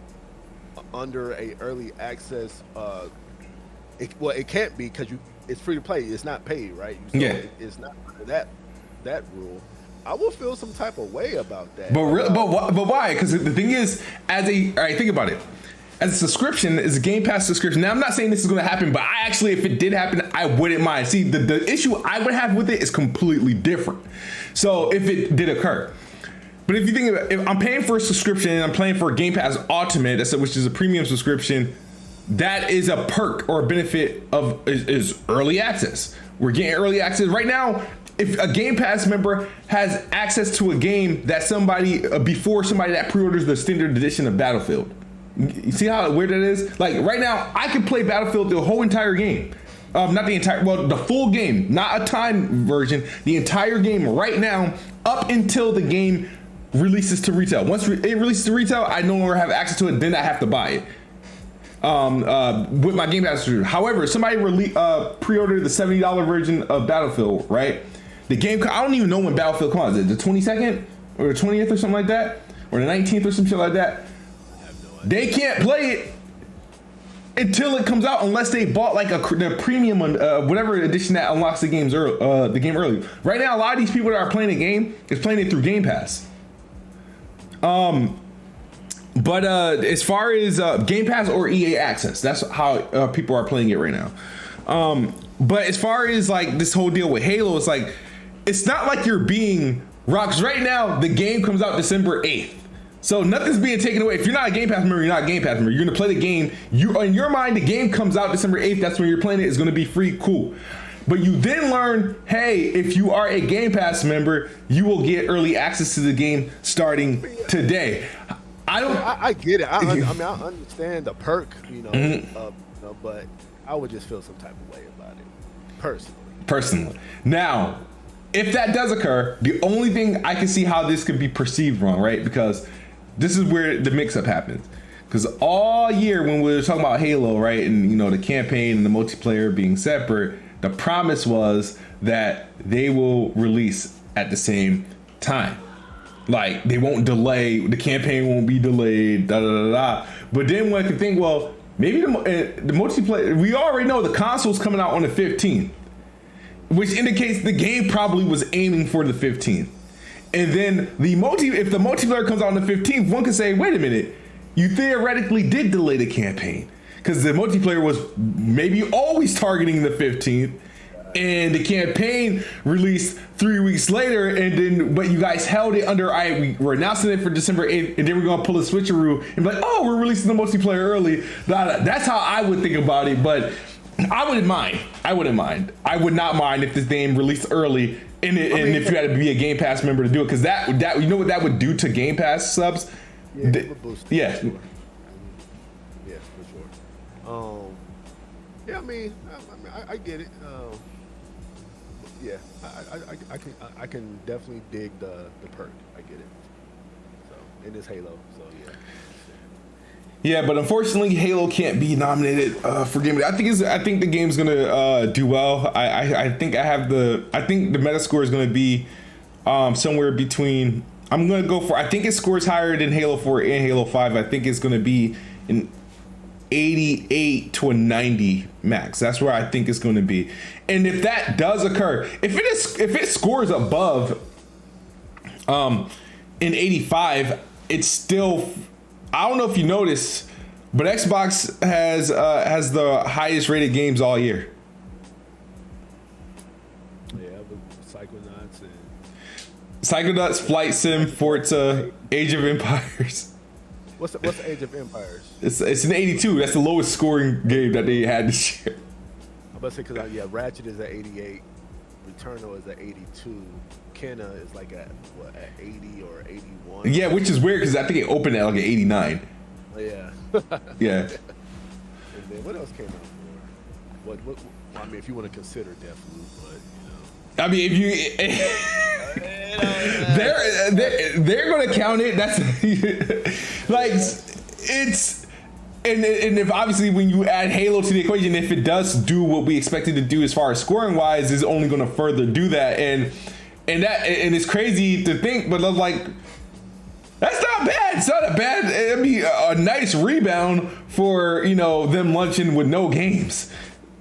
under a early access. It can't be because it's free to play. It's not paid, right? So it's not under that rule. I will feel some type of way about that. But why? Because the thing is, all right, think about it. As a subscription, is a Game Pass subscription. Now, I'm not saying this is going to happen, but if it did happen, I wouldn't mind. See, the issue I would have with it is completely different. So if it did occur. But if you think about it, if I'm paying for a subscription and I'm paying for a Game Pass Ultimate, which is a premium subscription, that is a perk or a benefit is early access. We're getting early access right now. If a Game Pass member has access to a game that before somebody that pre-orders the standard edition of Battlefield. You see how weird that is? Like right now, I can play Battlefield the whole entire game. The full game, not a time version, the entire game right now up until the game releases to retail. Once it releases to retail, I no longer have access to it, then I have to buy it. with my Game Pass subscription. However, somebody pre-ordered the $70 version of Battlefield, right? The game, I don't even know when Battlefield comes out. Is it the 22nd or the 20th or something like that? Or the 19th or some shit like that? They can't play it until it comes out unless they bought like the premium whatever edition that unlocks the game early. Right now, a lot of these people that are playing the game is playing it through Game Pass. But as far as Game Pass or EA Access, that's how people are playing it right now. But as far as like this whole deal with Halo, it's like it's not like you're being rocked. 'Cause right now, the game comes out December 8th. So nothing's being taken away. If you're not a Game Pass member, you're not a Game Pass member. You're gonna play the game. In your mind, the game comes out December 8th. That's when you're playing it. It's gonna be free, cool. But you then learn, hey, if you are a Game Pass member, you will get early access to the game starting today. I get it. I understand the perk, but I would just feel some type of way about it, personally. Now, if that does occur, the only thing I can see how this could be perceived wrong, right? Because this is where the mix-up happens. Because all year when we were talking about Halo, right, and the campaign and the multiplayer being separate, the promise was that they will release at the same time. Like, they won't delay, the campaign won't be delayed, da da da da. But then one can think, well, maybe the multiplayer, we already know the console's coming out on the 15th, which indicates the game probably was aiming for the 15th. And then if the multiplayer comes out on the 15th, one could say, wait a minute, you theoretically did delay the campaign because the multiplayer was maybe always targeting the 15th. And the campaign released 3 weeks later, but you guys held it under. We're announcing it for December 8th, and then we're gonna pull a switcheroo and be like, oh, we're releasing the multiplayer early. That's how I would think about it, but I wouldn't mind. I would not mind if this game released early, and if you had to be a Game Pass member to do it, because that you know what that would do to Game Pass subs? Yeah, it would boost it. Yeah. For sure. Yeah, for sure. Yeah, I get it. Yeah, I can definitely dig the perk. I get it. So, and it's Halo, so yeah. Yeah, but unfortunately, Halo can't be nominated for Game of the Year. I think the game's gonna do well. I think the Metascore is gonna be somewhere between. I'm gonna go for. I think it scores higher than Halo 4 and Halo 5. I think it's gonna be an 88 to a 90 max. That's where I think it's going to be. And if that does occur, if it scores above in 85, it's still, I don't know if you noticed, but Xbox has the highest rated games all year. Yeah, but Psychonauts, Flight Sim, Forza, Age of Empires. What's the Age of Empires? It's an 82. That's the lowest scoring game that they had this year. I'm about to say, because Ratchet is at 88, Returnal is at 82, Kenna is like at 80 or 81. Yeah, which is weird because I think it opened at like an 89. Yeah. Yeah. And then what else came out for? What? I mean, if you want to consider Deathloop, but I mean, if you, they're gonna count it. That's like it's. And if obviously when you add Halo to the equation, if it does do what we expect it to do as far as scoring wise, is only going to further do that. And it's crazy to think, but I'm like, that's not bad. It's not a bad. It'd be a nice rebound for them lunching with no games.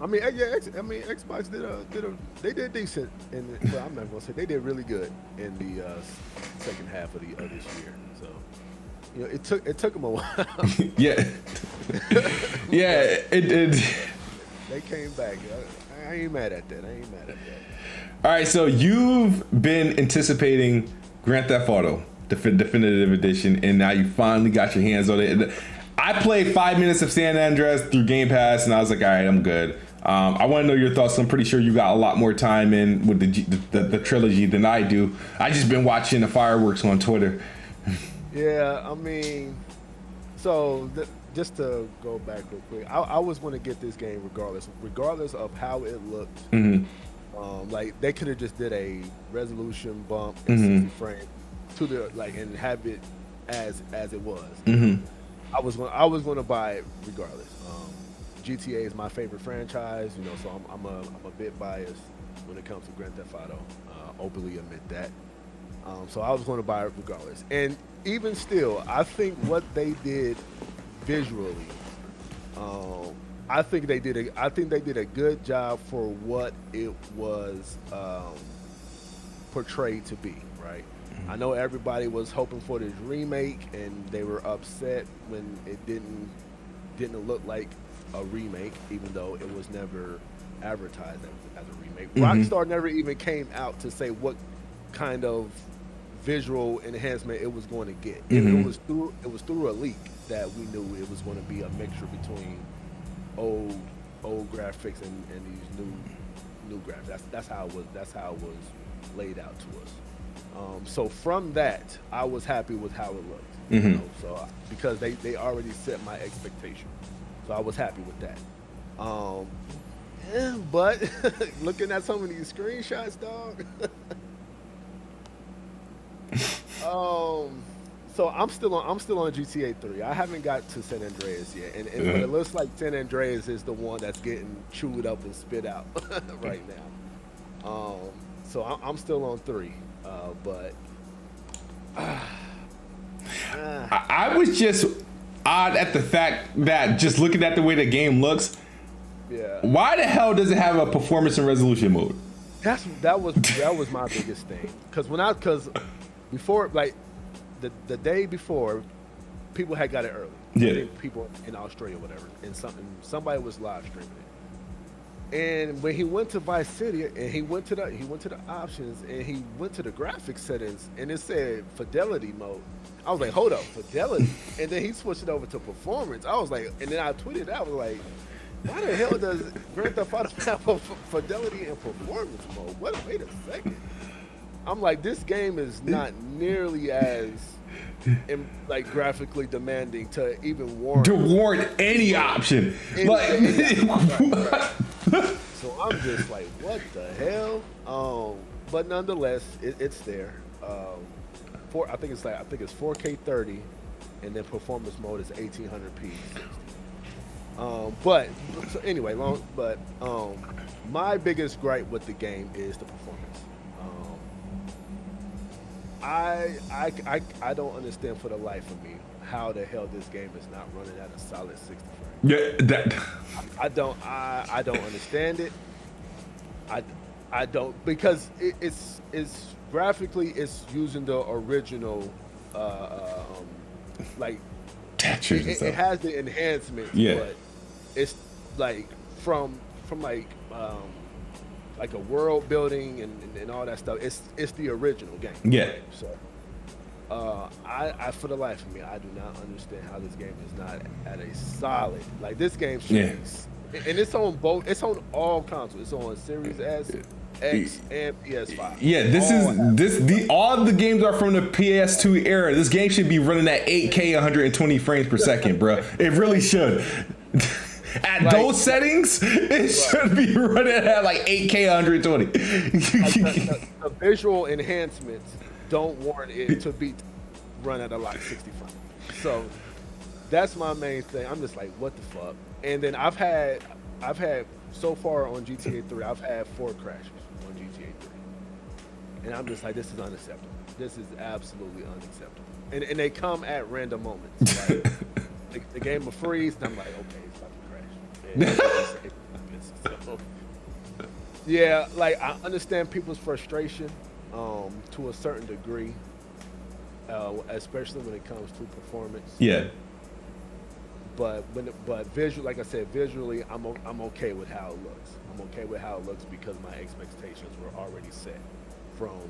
I mean, Xbox they did decent, but I'm not gonna say they did really good in the second half of this year. So. It took them a while. Yeah. Yeah, it did. They came back. I ain't mad at that. All right, so you've been anticipating Grand Theft Auto Definitive Edition, and now you finally got your hands on it. I played 5 minutes of San Andreas through Game Pass, and I was like, all right, I'm good. I want to know your thoughts. I'm pretty sure you got a lot more time in with the trilogy than I do. I just been watching the fireworks on Twitter. Yeah, I mean, so just to go back real quick, I was going to get this game regardless of how it looked. Mm-hmm. Like they could have just did a resolution bump in 60 frames to and have it as it was. Mm-hmm. I was going to buy it regardless. GTA is my favorite franchise, you know, so I'm a bit biased when it comes to Grand Theft Auto. Openly admit that. So I was going to buy it regardless. And even still, I think what they did visually, I think they did a good job for what it was portrayed to be, right? I know everybody was hoping for this remake, and they were upset when it didn't look like a remake, even though it was never advertised as a remake. Rockstar never even came out to say what kind of visual enhancement it was going to get. It was through a leak that we knew it was going to be a mixture between old graphics and these new graphics. That's how it was laid out to us. So from that, I was happy with how it looked. You know, so because they already set my expectation, so I was happy with that. But looking at some of these screenshots, dog. So I'm still on GTA 3. I haven't got to San Andreas yet, and but it looks like San Andreas is the one that's getting chewed up and spit out right now. So I'm still on 3, but I was just odd at the fact that just looking at the way the game looks. Yeah. Why the hell does it have a performance and resolution mode? That was my biggest thing. Because before, like the day before, people had got it early. Yeah. I think people in Australia, or whatever, and somebody was live streaming it. And when he went to Vice City and he went to the options and he went to the graphics settings and it said fidelity mode. I was like, hold up, fidelity. And then he switched it over to performance. I was like, and then I tweeted out, I was like, why the hell does Grand Theft Auto have a fidelity and performance mode? Wait a second. I'm like, this game is not nearly as graphically demanding to even warrant any option. So I'm just like, what the hell? But nonetheless, it's there. I think it's 4K 30, and then performance mode is 1800p. But so anyway, my biggest gripe with the game is the performance. I don't understand for the life of me how the hell this game is not running at a solid 60 frames. Yeah, I don't understand it. I don't, because it's graphically it's using the original like textures. It has the enhancements, but it's like from like a world building and all that stuff. It's the original game. Yeah. So I for the life of me, I do not understand how this game is not at a solid, like, this game shakes. And it's on all consoles. It's on Series S, X, and PS5. Yeah, all the games are from the PS2 era. This game should be running at 8K 120 frames per second, bro. It really should. At those settings, it should be running at like 8K 120. The visual enhancements don't warrant it to be run at a like 60 frames. So that's my main thing. I'm just like, what the fuck? And then I've had so far on GTA 3, I've had 4 crashes on GTA 3, and I'm just like, this is unacceptable. This is absolutely unacceptable. And they come at random moments. Like the game will freeze, and I'm like, okay, it's about to crash. So, yeah, like, I understand people's frustration to a certain degree, especially when it comes to performance. Yeah. But visually, like I said, visually, I'm okay with how it looks. I'm okay with how it looks because my expectations were already set from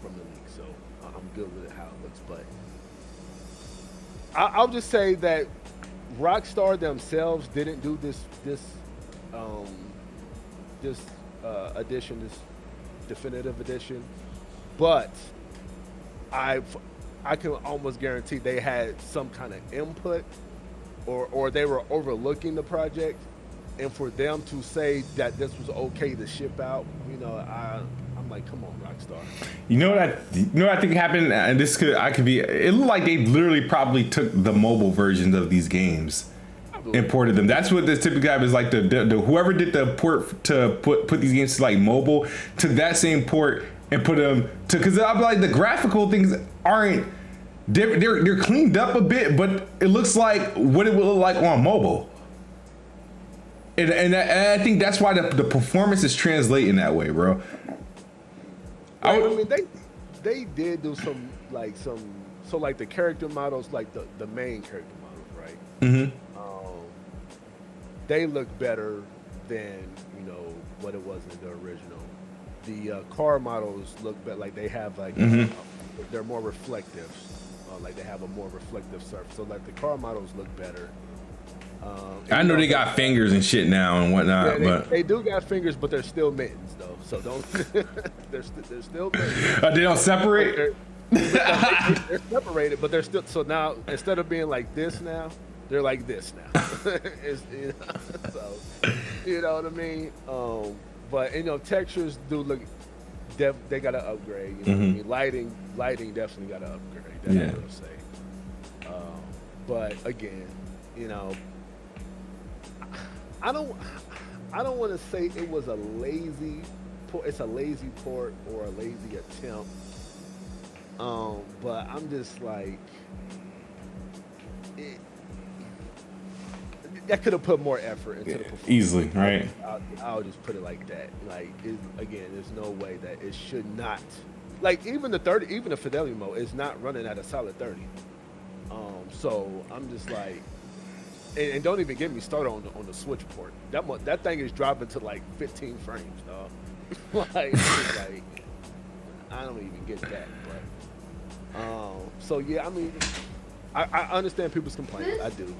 the leak. So I'm good with how it looks. But I'll just say that Rockstar themselves didn't do this edition, this definitive edition, but I can almost guarantee they had some kind of input, or they were overlooking the project, and for them to say that this was okay to ship out, you know, I'm I'm like, come on, Rockstar. You know what I think happened, and it looked like they literally probably took the mobile versions of these games, imported them. That's what this typically happens. Like the whoever did the port to put these games to like mobile took that same port and put them to, because I'll be like, the graphical things aren't different. They're cleaned up a bit, but it looks like what it would look like on mobile. And I think that's why the performance is translating that way, bro. I mean, they did do some so like the character models, like the main character models, right? Mm-hmm. They look better than what it was in the original. The car models look better, like they have like they're more reflective, like they have a more reflective surface. So like the car models look better. I know they got fingers and shit now and whatnot, but they do got fingers, but they're still mittens though. So don't they're still mittens. They don't separate. They're separated, but they're still. So now instead of being like this now, they're like this now. So you know what I mean. But textures do look. They got to upgrade. What I mean? Lighting definitely got to upgrade. That's what I'm gonna say. But again, I don't want to say it was a lazy port. It's a lazy port or a lazy attempt. But I'm just like, that could have put more effort into the performance. Easily, right? I'll just put it like that. Like, again, there's no way that it should not. Like, even the fidelity mode is not running at a solid 30. So I'm just like, and don't even get me started on the Switch port. That thing is dropping to like 15 frames, dog. like I don't even get that. But so yeah, I mean, I understand people's complaints. I do.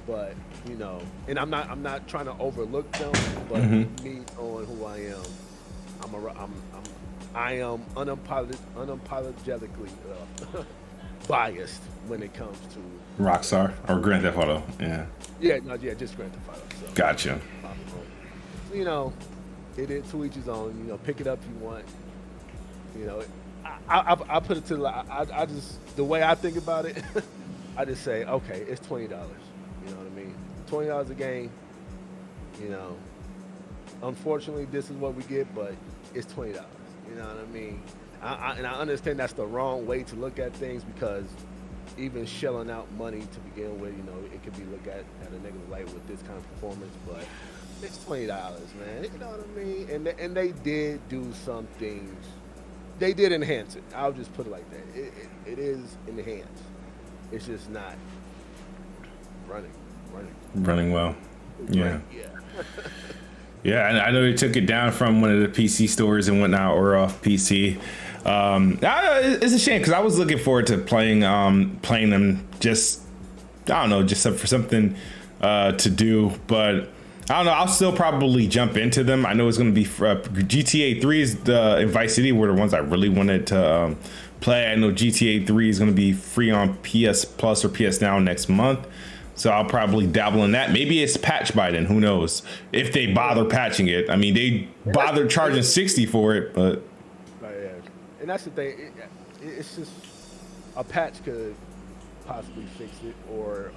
But and I'm not trying to overlook them. But me knowing who I am, I am unapologetically biased when it comes to Rockstar or Grand Theft Auto. Just Grand Theft Auto. So, gotcha. It is to each his own. Pick it up if you want. I put it to I just, the way I think about it, I just say, okay, it's $20. You know what I mean? $20 a game. Unfortunately, this is what we get, but it's $20. You know what I mean? And I understand that's the wrong way to look at things, because even shelling out money to begin with, it could be looked at a negative light with this kind of performance, but it's $20, man. You know what I mean? And they did do some things. They did enhance it. I'll just put it like that. It is enhanced. It's just not running well. Yeah. Yeah, I know they took it down from one of the PC stores and whatnot, or off PC. It's a shame, because I was looking forward to playing them. Just, I don't know, just for something to do. But I don't know. I'll still probably jump into them. I know it's going to be GTA 3 and Vice City were the ones I really wanted to play. I know GTA 3 is going to be free on PS Plus or PS Now next month. So I'll probably dabble in that. Maybe it's patched by then. Who knows? If they bother patching it. I mean, they bothered charging $60 for it, but. And that's the thing. It's just a patch could possibly fix it, or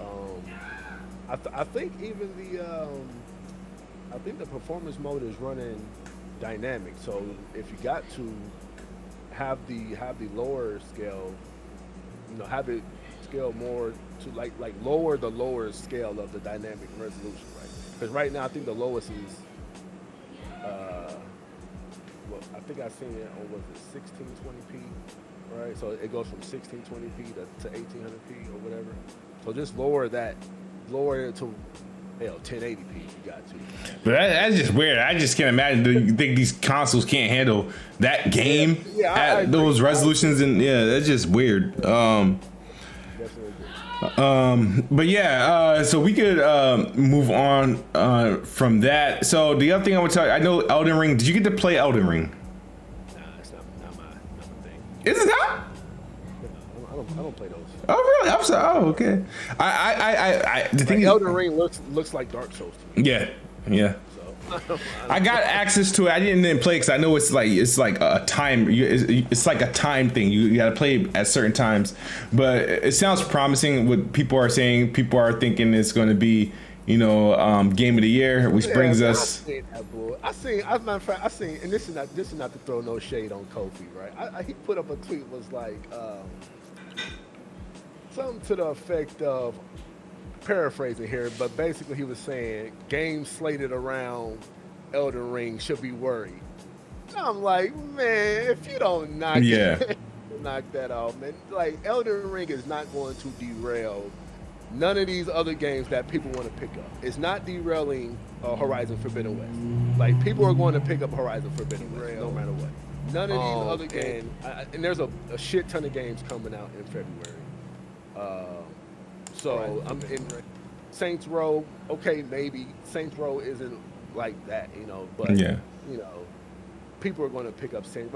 I think even the performance mode is running dynamic. So if you got to have the lower scale, have it scale more to like lower the lower scale of the dynamic resolution, right? Because right now I think the lowest is I think I seen it on 1620p, right? So it goes from 1620p to 1800p or whatever. So just lower it to 1080p if you got to. But that's just weird. I just can't imagine. Do you think these consoles can't handle that game at those resolutions? And that's just weird. But yeah, so we could move on from that. So the other thing I would tell you, I know Elden Ring. Did you get to play Elden Ring? Nah, it's not my thing. Is it not? I don't play those. Oh really? I'm sorry. Oh okay. I the thing is, Elden Ring looks like Dark Souls to me. Yeah. So I got access to it. I didn't play because I know it's like a time. It's like a time thing. You got to play at certain times. But it sounds promising. What people are saying, people are thinking it's going to be, game of the year, which brings us. I seen, as a matter of fact, and this is not to throw no shade on Kofi, right? He put up a tweet was like something to the effect of, paraphrasing here, but basically he was saying games slated around Elden Ring should be worried. I'm like, man, if you don't knock that off, man, like Elden Ring is not going to derail none of these other games that people want to pick up. It's not derailing Horizon Forbidden West. Like, people are going to pick up Horizon Forbidden West no matter what. None of these other games, and there's a shit ton of games coming out in February. So I'm in Saints Row. Okay, maybe Saints Row isn't like that, but people are going to pick up Saints.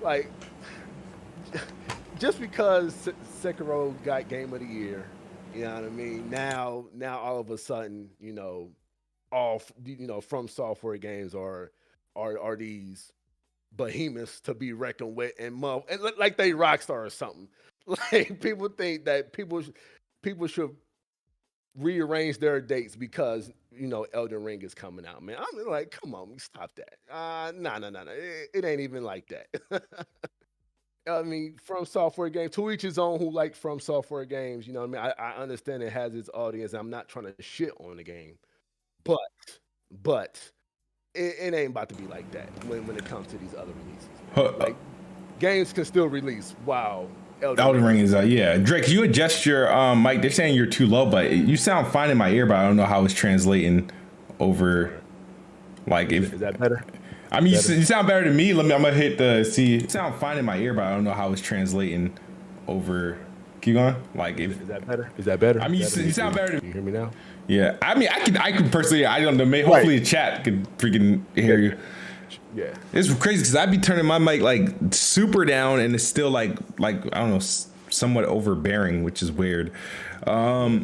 Like just because Sekiro got Game of the Year, you know what I mean? Now all of a sudden, all From Software games are these behemoths to be reckoned with, and like they Rockstar or something. Like, people think that people should rearrange their dates because Elden Ring is coming out, man. I'm like, come on, stop that. No. It ain't even like that. I mean, From Software games, to each his own who like From Software games, you know what I mean? I understand it has its audience. I'm not trying to shit on the game. But it ain't about to be like that when it comes to these other releases. Like, games can still release. Wow. Elden Ring is Drake, you adjust your mic. They're saying you're too low, but you sound fine in my ear, but I don't know how it's translating over. Like, if is that better? I mean, you sound better to me. I'm gonna hit the see. You sound fine in my ear, but I don't know how it's translating over. Keep going. Like, if is that better? Is that better? I mean, you sound better to me. You hear me now? Yeah. I mean, I can personally. I don't know. Hopefully, the chat can freaking hear you. Yeah, it's crazy because I'd be turning my mic like super down and it's still like I don't know, somewhat overbearing, which is weird. So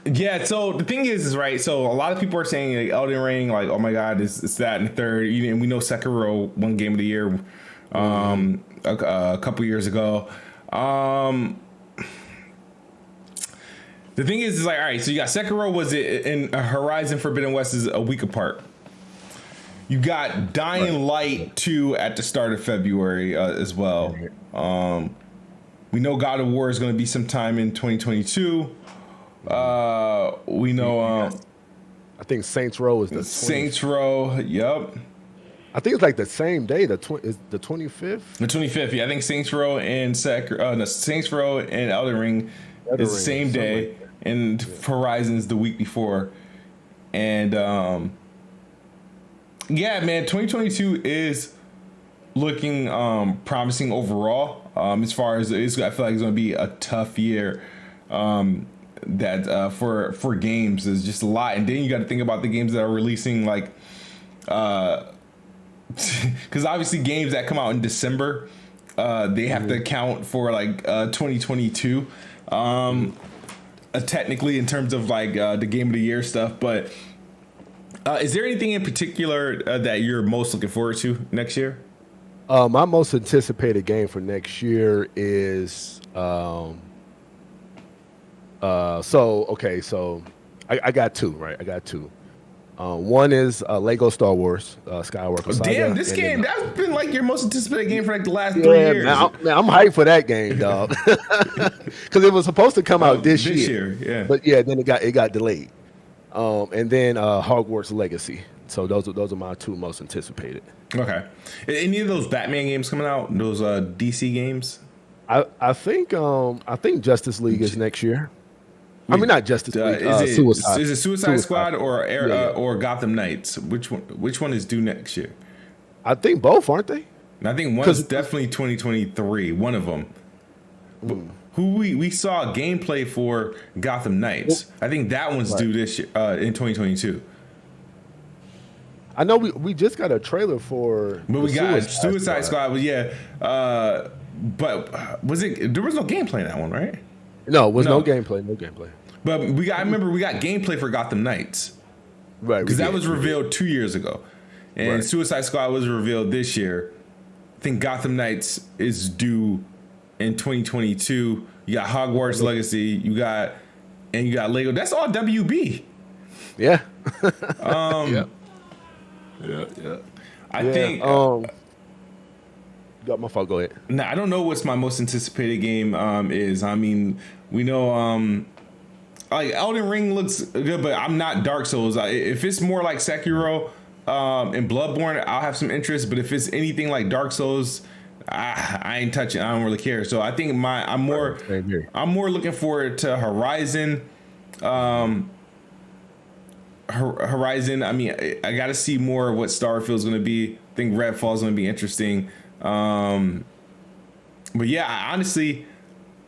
the thing is right. So a lot of people are saying like Elden Ring, like, oh my God, it's that and the third. And we know Sekiro won Game of the Year a couple years ago. The thing is like, all right, so you got Sekiro was it in Horizon Forbidden West is a week apart. You got Dying Light 2 at the start of February as well. We know God of War is going to be sometime in 2022. We know. I think Saints Row is the 20th. Saints Row. Yep. I think it's like the same day. Is the 25th. The 25th. Yeah, I think Saints Row and Saints Row and Elden Ring is the same day, and Horizon's the week before, and. Yeah, man, 2022 is looking promising overall. As far as I feel like it's going to be a tough year. That for games is just a lot, and then you got to think about the games that are releasing, like, because obviously games that come out in December, they have to account for like 2022. Technically, in terms of like the Game of the Year stuff, but. Is there anything in particular that you're most looking forward to next year? My most anticipated game for next year is so I got two, right? I got two. One is Lego Star Wars Skywalker Saga. Damn, this game, that's been like your most anticipated game for like the last 3 years. Man, I'm hyped for that game, dog. Because it was supposed to come out this year. Yeah. But then it got delayed. And then Hogwarts Legacy. So those are my two most anticipated. Okay. Any of those Batman games coming out? Those DC games? I think Justice League is next year. I mean, not Justice League. Suicide. Is it Suicide Squad or Gotham Knights? Which one is due next year? I think both, aren't they? And I think one's definitely 2023. One of them. Who we saw gameplay for Gotham Knights. I think that one's due this year, in 2022. I know we just got a trailer for. But we got Suicide Squad. But was it? There was no gameplay in that one, right? No, it was no gameplay. No gameplay. But I remember we got gameplay for Gotham Knights. Right. Because that was revealed 2 years ago. And Suicide Squad was revealed this year. I think Gotham Knights is due in 2022. You got Hogwarts Legacy. You got Lego. That's all WB. Yeah. Yeah. I think. Got my fault. Go ahead. Now, I don't know what's my most anticipated game is. I mean, we know like Elden Ring looks good, but I'm not Dark Souls. If it's more like Sekiro and Bloodborne, I'll have some interest. But if it's anything like Dark Souls, I ain't touching. I don't really care. So I think I'm more looking forward to Horizon. Horizon. I mean, I got to see more of what Starfield's going to be. I think Redfall's going to be interesting. But yeah, honestly,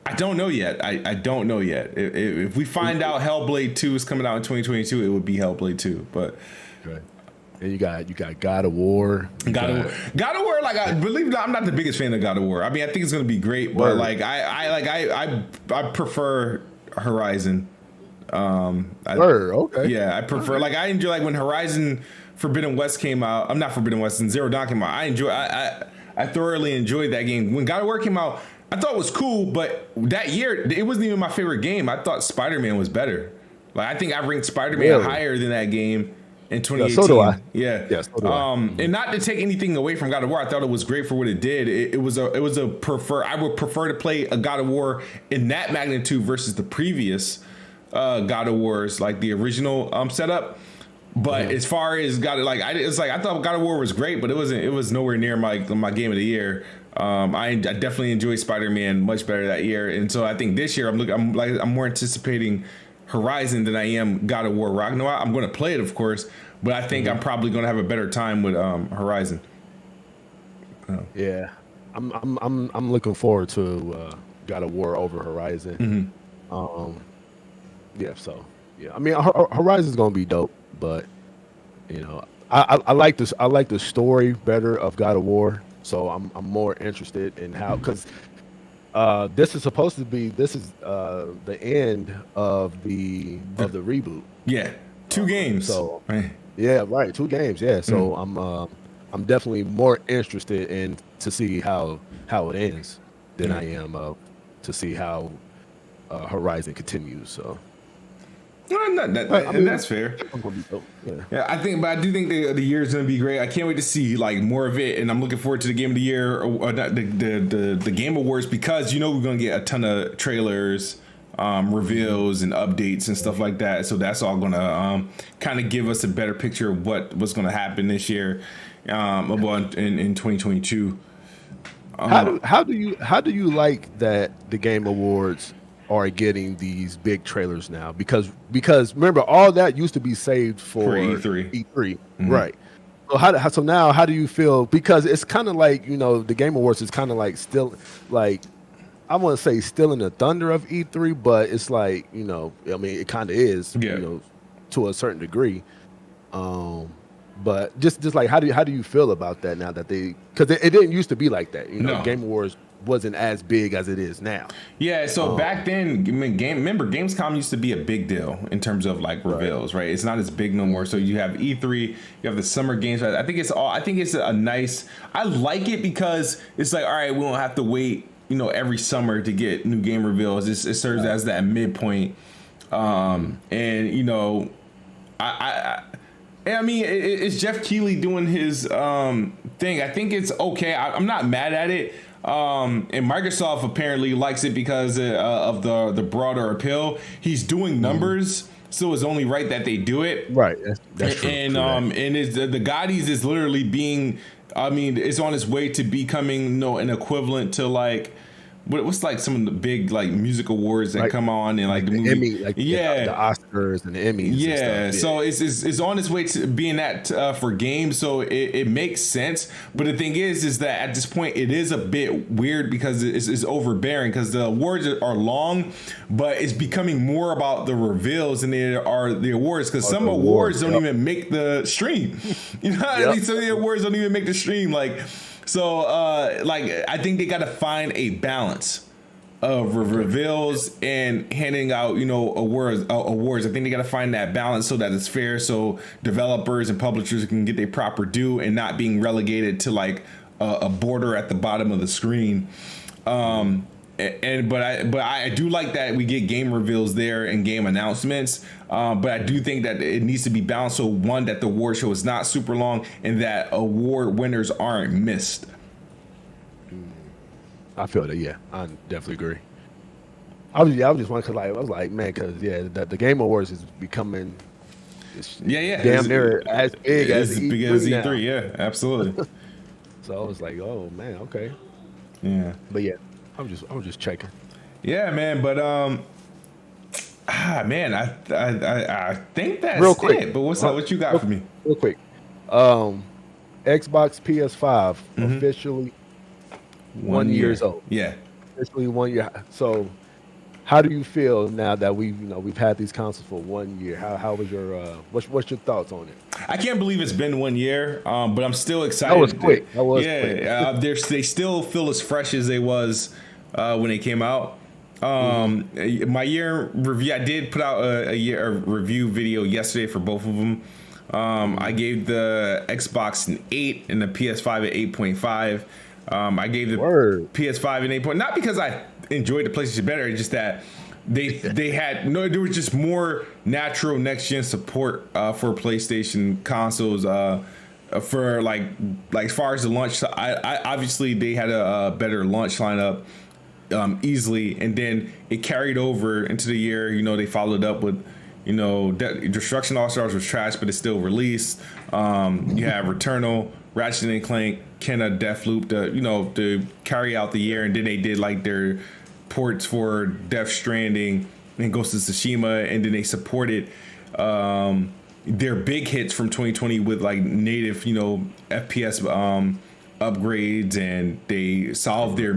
I don't know yet. I don't know yet. If we find out Hellblade 2 is coming out in 2022, it would be Hellblade 2. But and you got God of War. God of War. Like, I believe it or not, I'm not the biggest fan of God of War. I mean, I think it's gonna be great, but like I prefer Horizon. Okay. Yeah, I prefer like I enjoy like when Horizon Forbidden West came out. I'm not Forbidden West and Zero Dawn came out. I thoroughly enjoyed that game. When God of War came out, I thought it was cool, but that year it wasn't even my favorite game. I thought Spider-Man was better. Like I think I ranked Spider-Man higher than that game in 2018. Yeah, so do I. Yeah. So do I. And not to take anything away from God of War, I thought it was great for what it did. It was a prefer. I would prefer to play a God of War in that magnitude versus the previous God of Wars, like the original setup. But as far as I thought God of War was great, but it was nowhere near my game of the year. I definitely enjoyed Spider-Man much better that year, and so I think this year I'm more anticipating Horizon than I am God of War Ragnarok. I'm going to play it, of course, but I think I'm probably going to have a better time with Horizon. Yeah, I'm looking forward to God of War over Horizon. I mean, Horizon's going to be dope. But you know, I like this. I like the story better of God of War, so I'm more interested in how, because this is the end of the reboot. Yeah, 2 games. So yeah, right, 2 games. Yeah, so I'm definitely more interested in to see how it ends than I am to see how Horizon continues. So. And that's fair. Yeah, I do think the year is going to be great. I can't wait to see like more of it, and I'm looking forward to the Game of the Year or the Game Awards, because we're going to get a ton of trailers, reveals, and updates and stuff like that. So that's all going to kind of give us a better picture of what's going to happen this year, in 2022. How do you like that the Game Awards are getting these big trailers now, because remember, all that used to be saved for E3. Right? So now how do you feel, because it's kind of like, the Game Awards is kind of like still, like, I want to say still in the thunder of E3, but it's like, I mean, it kind of is, to a certain degree. But just like, how do you feel about that now that because it didn't used to be like that, No. Game Awards wasn't as big as it is now. Yeah, so back then, remember Gamescom used to be a big deal in terms of like reveals, right? It's not as big no more. So you have E3, you have the Summer Games. I think it's a nice. I like it because it's like, all right, we don't have to wait, every summer to get new game reveals. It serves as that midpoint, and I mean, it's Jeff Keighley doing his thing. I think it's okay. I'm not mad at it. And Microsoft apparently likes it because of the broader appeal. He's doing numbers, so it's only right that they do it. Right. That's true. And the Gottis is literally being. I mean, it's on its way to becoming an equivalent to like. What's like some of the big like music awards that come on and like the movie, Emmy, like the Oscars and the Emmys. Yeah, so it's on its way to being that for games, so it makes sense. But the thing is that at this point it is a bit weird because it's overbearing, because the awards are long, but it's becoming more about the reveals than they are the awards, because some awards don't even make the stream. You know what I mean? Some of the awards don't even make the stream. Like. So, I think they got to find a balance reveals and handing out, awards. I think they got to find that balance so that it's fair, so developers and publishers can get their proper due and not being relegated to like a border at the bottom of the screen. But I do like that we get game reveals there and game announcements. But I do think that it needs to be balanced. So one, that the award show is not super long and that award winners aren't missed. I feel that. Yeah, I definitely agree. I was just wondering because I was like, man, because the Game Awards is becoming damn near as big as E3. Yeah, absolutely. So I was like, oh man, okay. Yeah. But yeah, I was just checking. Yeah, man. But man, I think that's real quick. it. But what you got for me? Real quick. Xbox PS5 officially 1 year old. Yeah. Officially 1 year. So how do you feel now that we've had these consoles for 1 year? How was your what's your thoughts on it? I can't believe it's been 1 year, but I'm still excited. That was quick. They still feel as fresh as they was when they came out. My year review, I did put out a review video yesterday for both of them. I gave the Xbox an 8 and the PS5 an 8.5. I gave the PS5 an 8. Not because I enjoyed the PlayStation better, it's just that there was just more natural next gen support for PlayStation consoles. For like as far as the launch, I obviously they had a better launch lineup easily, and then it carried over into the year. They followed up with Destruction All Stars was trash, but it's still released. You have Returnal, Ratchet and Clank, Kenna, Deathloop to carry out the year, and then they did like their ports for Death Stranding and Ghost of Tsushima, and then they supported their big hits from 2020 with like native FPS upgrades, and they solved their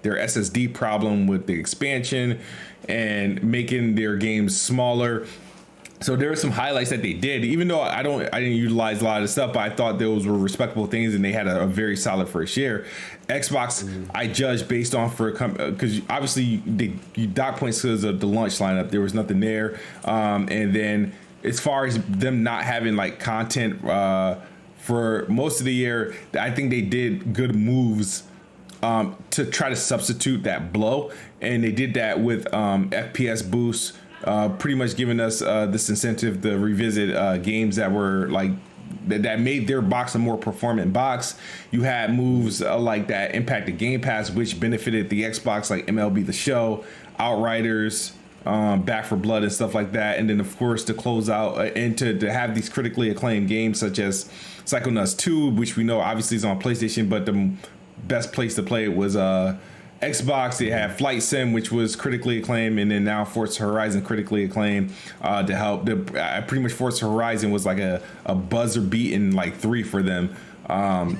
SSD problem with the expansion and making their games smaller. So there were some highlights that they did, even though I didn't utilize a lot of the stuff, but I thought those were respectable things, and they had a very solid first year. Xbox, I judged based on because obviously you dock points because of the launch lineup. There was nothing there, and then as far as them not having like content for most of the year, I think they did good moves to try to substitute that blow, and they did that with FPS boosts. Pretty much giving us this incentive to revisit games that were like that made their box a more performant box. You had moves like that impacted Game Pass, which benefited the Xbox, like MLB The Show, Outriders, Back for Blood, and stuff like that. And then of course to close out and to have these critically acclaimed games such as Psychonauts 2, which we know obviously is on PlayStation, but the best place to play it was Xbox. They had Flight Sim, which was critically acclaimed, and then now Forza Horizon critically acclaimed to help. Pretty much Forza Horizon was like a buzzer beating like 3 for them. Because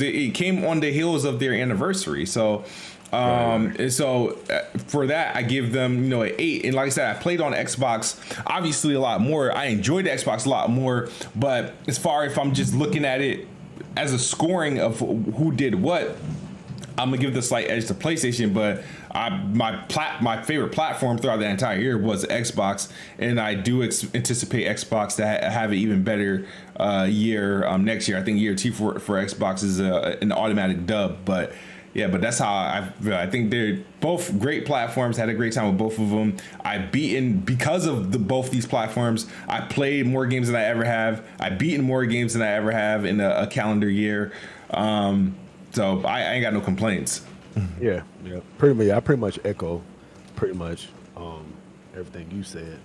it came on the heels of their anniversary. So and so for that I give them an 8. And like I said, I played on Xbox obviously a lot more. I enjoyed the Xbox a lot more, but as far if I'm just looking at it as a scoring of who did what, I'm gonna give the slight edge to PlayStation, but my favorite platform throughout the entire year was Xbox, and I do anticipate Xbox to have an even better year next year. I think year 2 for Xbox is an automatic dub, but that's how I think they're both great platforms. Had a great time with both of them. Because of both these platforms, I played more games than I ever have. I beaten more games than I ever have in a calendar year. So I ain't got no complaints. Yeah. I pretty much echo everything you said.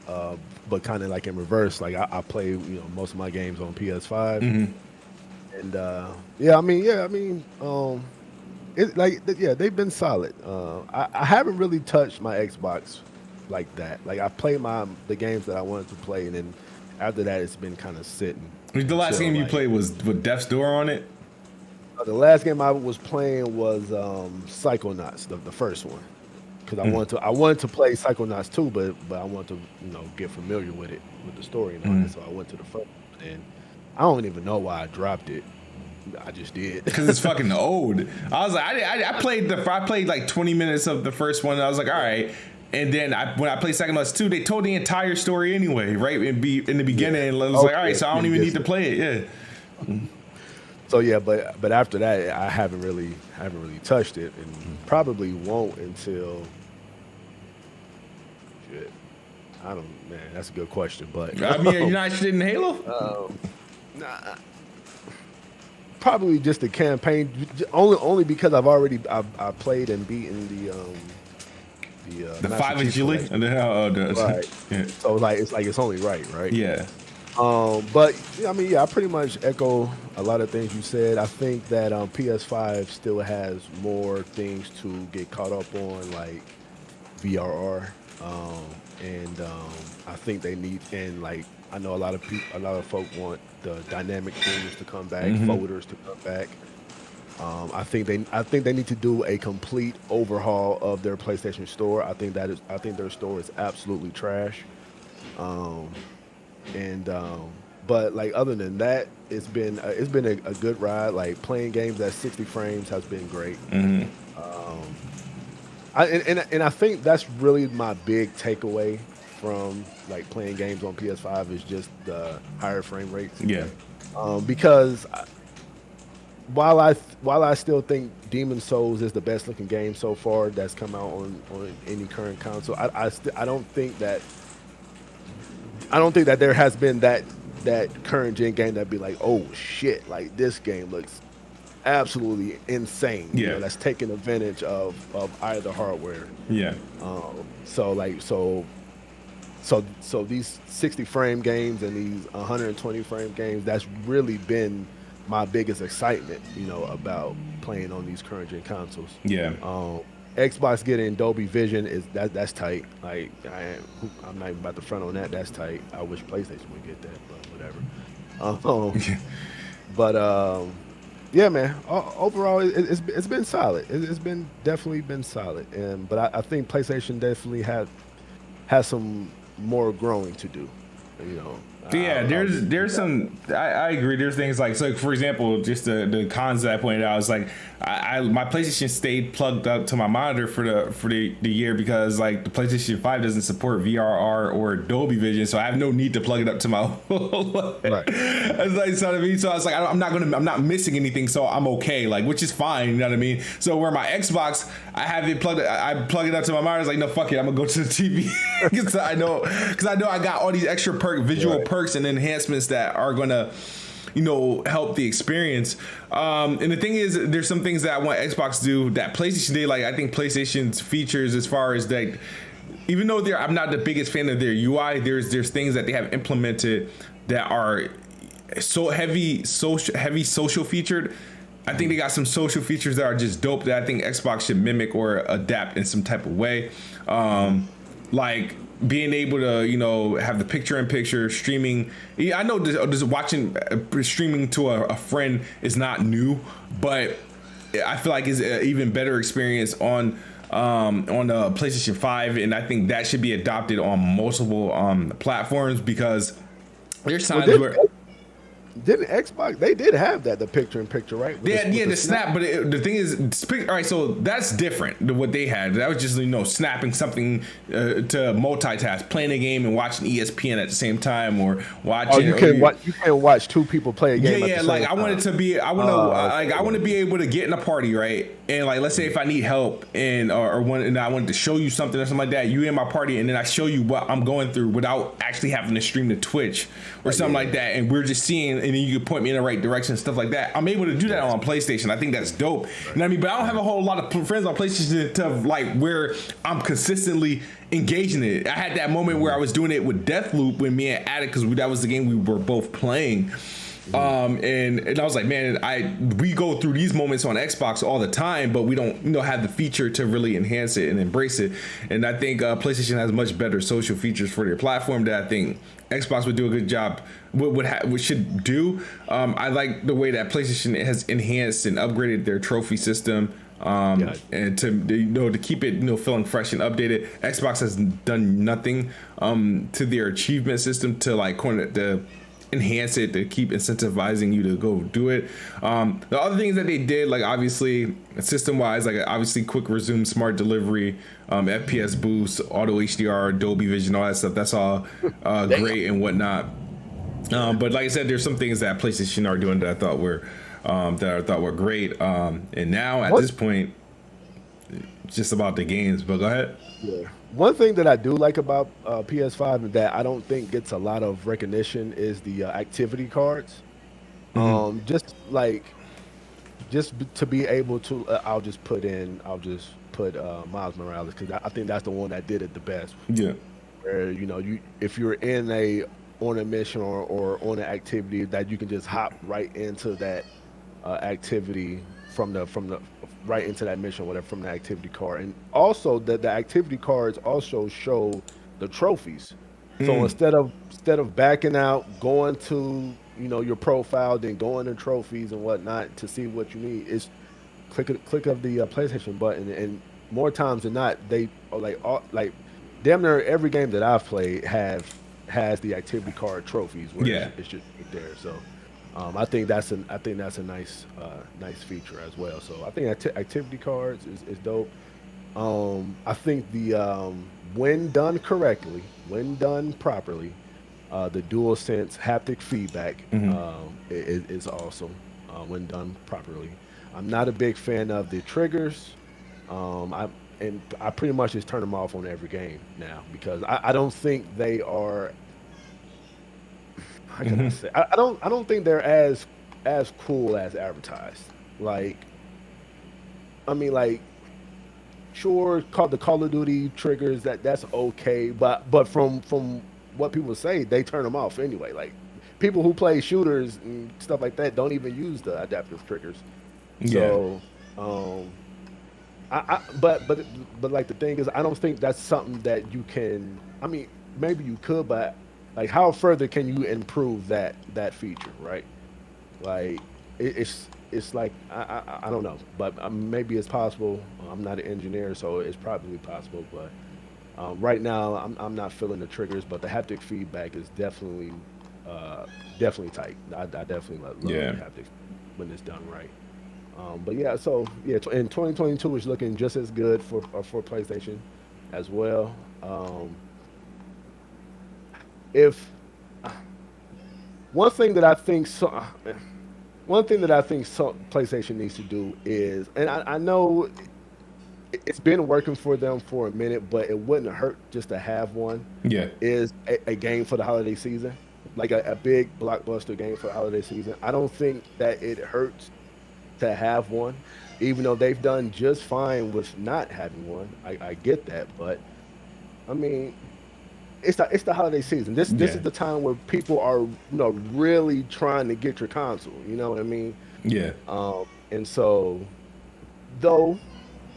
But kind of like in reverse, like I play most of my games on PS5. And they've been solid. I haven't really touched my Xbox like that. Like I play the games that I wanted to play, and then after that it's been kind of sitting. The last game you played was with Death's Door on it? The last game I was playing was Psychonauts, the first one, because I wanted to play Psychonauts 2, but I wanted to get familiar with it, with the story and all that. So I went to the first one, and I don't even know why I dropped it. I just did because it's fucking old. I was like, I played like 20 minutes of the first one. And I was like, all right. And then when I played Psychonauts 2, they told the entire story anyway, right? In the beginning, and I was like, all right, so I don't even need to play it. Yeah. So yeah, but after that, I haven't really touched it, and probably won't until. Shit, I don't. Man, that's a good question, but I mean, you're not interested in Halo? Nah. Probably just the campaign, only because I've played and beaten the 5 of Julie, and then right. Yeah. So it's only right? Yeah. But I mean, yeah, I pretty much echo a lot of things you said. I think that PS5 still has more things to get caught up on, like VRR, and I think they need, and like I know a lot of folk want the dynamic fingers to come back, folders to come back. I think they need to do a complete overhaul of their PlayStation Store. I think their store is absolutely trash. But like other than that, it's been a good ride. Like playing games at 60 frames has been great. I think that's really my big takeaway from like playing games on PS5 is just the higher frame rates. Yeah. Because while I still think Demon's Souls is the best looking game so far that's come out on any current console, I don't think that there has been that current gen game that'd be like, oh shit, like this game looks absolutely insane. Yeah. You know, that's taking advantage of either hardware. Yeah. So these 60 frame games and these 120 frame games, that's really been my biggest excitement, about playing on these current gen consoles. Yeah. Xbox getting Dolby Vision that's tight. Like I'm not even about to front on that. That's tight. I wish PlayStation would get that, but whatever. But yeah, man. Overall, it's been solid. It's been definitely been solid. But I think PlayStation definitely has some more growing to do. Yeah, there's some. I agree. There's things like, so for example, just the cons that I pointed out is like my PlayStation stayed plugged up to my monitor for the year because like the PlayStation 5 doesn't support VRR or Dolby Vision, so I have no need to plug it up to my right. It's like, so I mean, so I was like, I'm not missing anything, so I'm okay, like, which is fine, you know what I mean? So where my Xbox, I plug it up to my monitor, it's like, no, fuck it, I'm gonna go to the TV because I know I got all these extra visual perks and enhancements that are gonna help the experience. And the thing is, there's some things that I want Xbox to do that PlayStation did. Like I think PlayStation's features, as far as like, even though I'm not the biggest fan of their UI, there's things that they have implemented that are so heavy social featured. I think they got some social features that are just dope that I think Xbox should mimic or adapt in some type of way. Like being able to, have the picture-in-picture streaming. I know this watching streaming to a friend is not new, but I feel like it's an even better experience on the PlayStation 5, and I think that should be adopted on multiple platforms because there's times where. Didn't Xbox? They did have that, the picture-in-picture, right? The snap. But the thing is, all right. So that's different than what they had. That was just snapping something to multitask, playing a game and watching ESPN at the same time, or watching. Oh, you can watch two people play a game. Yeah, like I want to be able to get in a party, right? And like, let's say if I need help and I wanted to show you something or something like that, you in my party, and then I show you what I'm going through without actually having to stream to Twitch or something like that, and we're just seeing, and then you can point me in the right direction and stuff like that. I'm able to do that on PlayStation. I think that's dope. You know what I mean? But I don't have a whole lot of friends on PlayStation to like where I'm consistently engaging in it. I had that moment where I was doing it with Deathloop when me and Addict, because that was the game we were both playing. And I was like, man, we go through these moments on Xbox all the time, but we don't have the feature to really enhance it and embrace it. And I think PlayStation has much better social features for their platform that I think Xbox would do a good job. What should do. I like the way that PlayStation has enhanced and upgraded their trophy system. And to keep it feeling fresh and updated. Xbox has done nothing to their achievement system to like enhance it to keep incentivizing you to go do it. The other things that they did, like obviously system wise, like obviously quick resume, smart delivery, FPS boost, auto HDR, Dolby Vision, all that stuff. That's all great and whatnot. But like I said, there's some things that PlayStation are doing that I thought were great. And now at this point, it's just about the games. But go ahead. Yeah. One thing that I do like about PS5 that I don't think gets a lot of recognition is the activity cards. Just to be able to, I'll just put Miles Morales because I think that's the one that did it the best. Yeah. Where if you're on a mission or on an activity that you can just hop right into that activity from the right into that mission or whatever from the activity card. And also the activity cards also show the trophies. So instead of backing out, going to your profile, then going to trophies and whatnot to see what you need, is click of the PlayStation button. And more times than not, they are like damn near every game that I've played has the activity card trophies where it's just right there. So I think that's a nice feature as well. So I think activity cards is dope. I think the when done correctly, when done properly, the DualSense haptic feedback is awesome when done properly. I'm not a big fan of the triggers. I pretty much just turn them off on every game now because I don't think they are. How can I say? I don't think they're as cool as advertised. Like, I mean, like, sure, the Call of Duty triggers that's okay, but from what people say, they turn them off anyway. Like, people who play shooters and stuff like that don't even use the adaptive triggers. So, but like the thing is, I don't think that's something that you can. I mean, maybe you could, but like, how further can you improve that feature, right? Like, it's like I don't know, but maybe it's possible. I'm not an engineer, so it's probably possible. But right now, I'm not feeling the triggers, but the haptic feedback is definitely tight. I definitely love the haptic when it's done right. But yeah, so yeah, in 2022 is looking just as good for PlayStation as well. If one thing that I think PlayStation needs to do is, and I know it's been working for them for a minute, but it wouldn't hurt just to have one. Yeah, is a game for the holiday season, like a big blockbuster game for the holiday season. I don't think that it hurts to have one, even though they've done just fine with not having one. I get that, but I mean, it's the holiday season. This is the time where people are really trying to get your console. You know what I mean? Yeah. And so, though,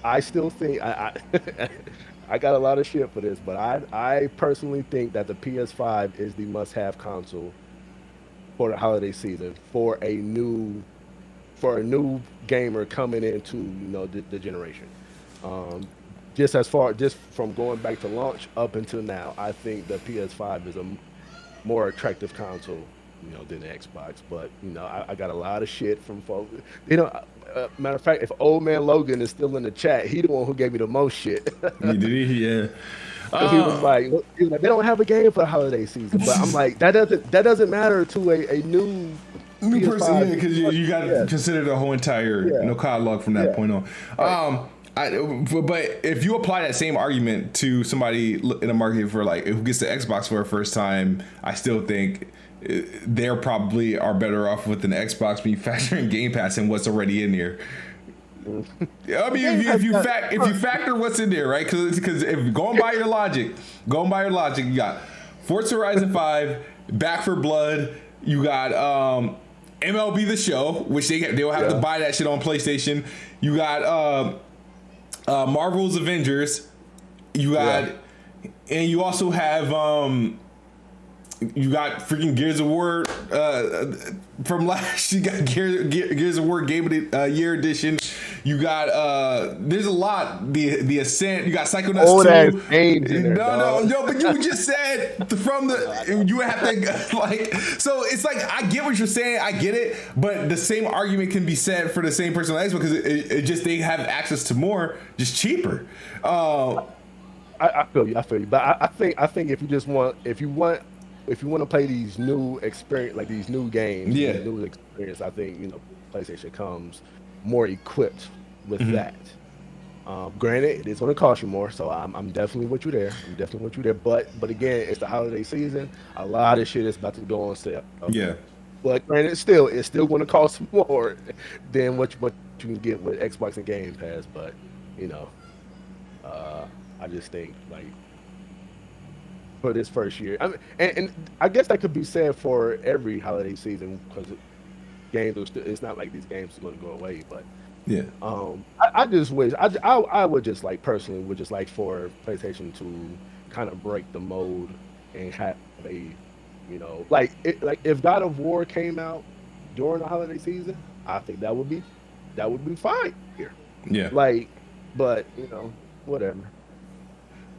I still think I got a lot of shit for this, but I personally think that the PS5 is the must-have console for the holiday season for a new gamer coming into the generation. Just from going back to launch up until now, I think the PS5 is a more attractive console, than the Xbox. But I got a lot of shit from folks. Matter of fact, if Ole Man Logan is still in the chat, he the one who gave me the most shit. Did he? Yeah. He was like, they don't have a game for the holiday season. But I'm like, that doesn't matter to a new person, because you got to consider the whole entire catalog from that point on. But if you apply that same argument to somebody in the market for who gets the Xbox for the first time, I still think they're probably are better off with an Xbox being factoring Game Pass and what's already in there. I mean, if you factor what's in there, right? Because if going by your logic, you got Forza Horizon 5, Back for Blood, you got MLB The Show, which they'll have to buy that shit on PlayStation. You got Marvel's Avengers. You got, and you also have You got freaking Gears of War from last. You got Gears of War Game of the Year edition. You got there's a lot. The Ascent. You got Psychonauts 2. All that games in there, No. But you just said from the you would have to like. So it's like I get what you're saying. I get it, but the same argument can be said for the same person on Xbox because it just they have access to more, just cheaper. I feel you. But I think if you want to play these new experience, like these new games, new experience, I think PlayStation comes more equipped with that. Granted, it's going to cost you more, so I'm definitely with you there. But again, it's the holiday season. A lot of shit is about to go on sale. Yeah. But granted, it's still going to cost more than what you can get with Xbox and Game Pass. But I just think like for this first year, and I guess that could be said for every holiday season because games it's not like these games are going to go away. But yeah, I just wish I would just like personally would just like for PlayStation to kind of break the mold and have a like if God of War came out during the holiday season, I think that would be fine here. Yeah, but whatever.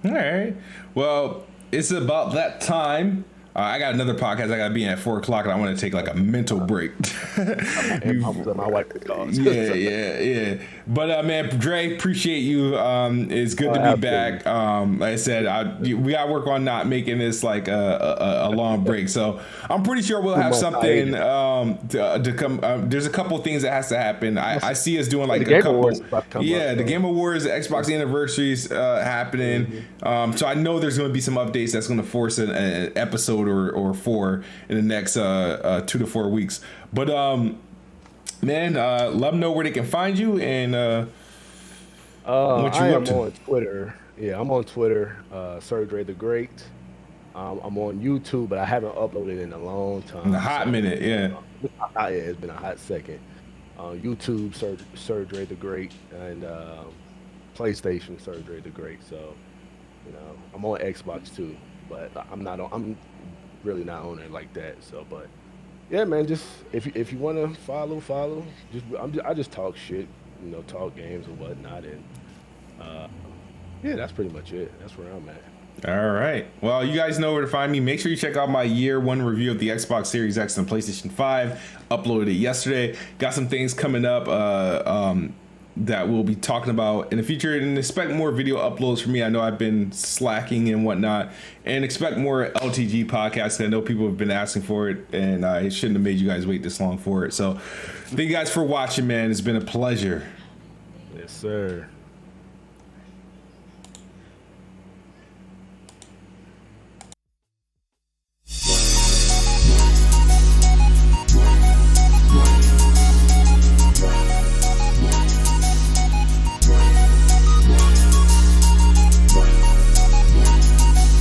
All right. Well, it's about that time. I got another podcast I got to be in at 4:00, and I want to take like a mental break. My wife is gone. Yeah. But man, Dre, appreciate you. It's good to be back. Like I said, we got to work on not making this like a long break. So I'm pretty sure we'll have something to come. There's a couple of things that has to happen. I see us doing like a couple. The Game Awards, the Xbox anniversaries happening. So I know there's going to be some updates that's going to force an episode or 4 in the next 2 to 4 weeks. But man, let them know where they can find you and what you up to. On Twitter. Yeah, I'm on Twitter, Sir the Great. I'm on YouTube, but I haven't uploaded in a long time. In a hot minute, yeah. It's been a hot second. YouTube, Sir the Great, and PlayStation, Sir the Great. So, I'm on Xbox too, but I'm really not on it like that. So, but yeah, man, just if you want to follow. I just talk shit, talk games and whatnot, and yeah, that's pretty much it. That's where I'm at. All right. Well, you guys know where to find me. Make sure you check out my year 1 review of the Xbox Series X and PlayStation 5. Uploaded it yesterday. Got some things coming up that we'll be talking about in the future, and expect more video uploads from me. I know I've been slacking and whatnot, and expect more LTG podcasts. I know people have been asking for it, and I shouldn't have made you guys wait this long for it. So thank you guys for watching, man. It's been a pleasure. Yes, sir.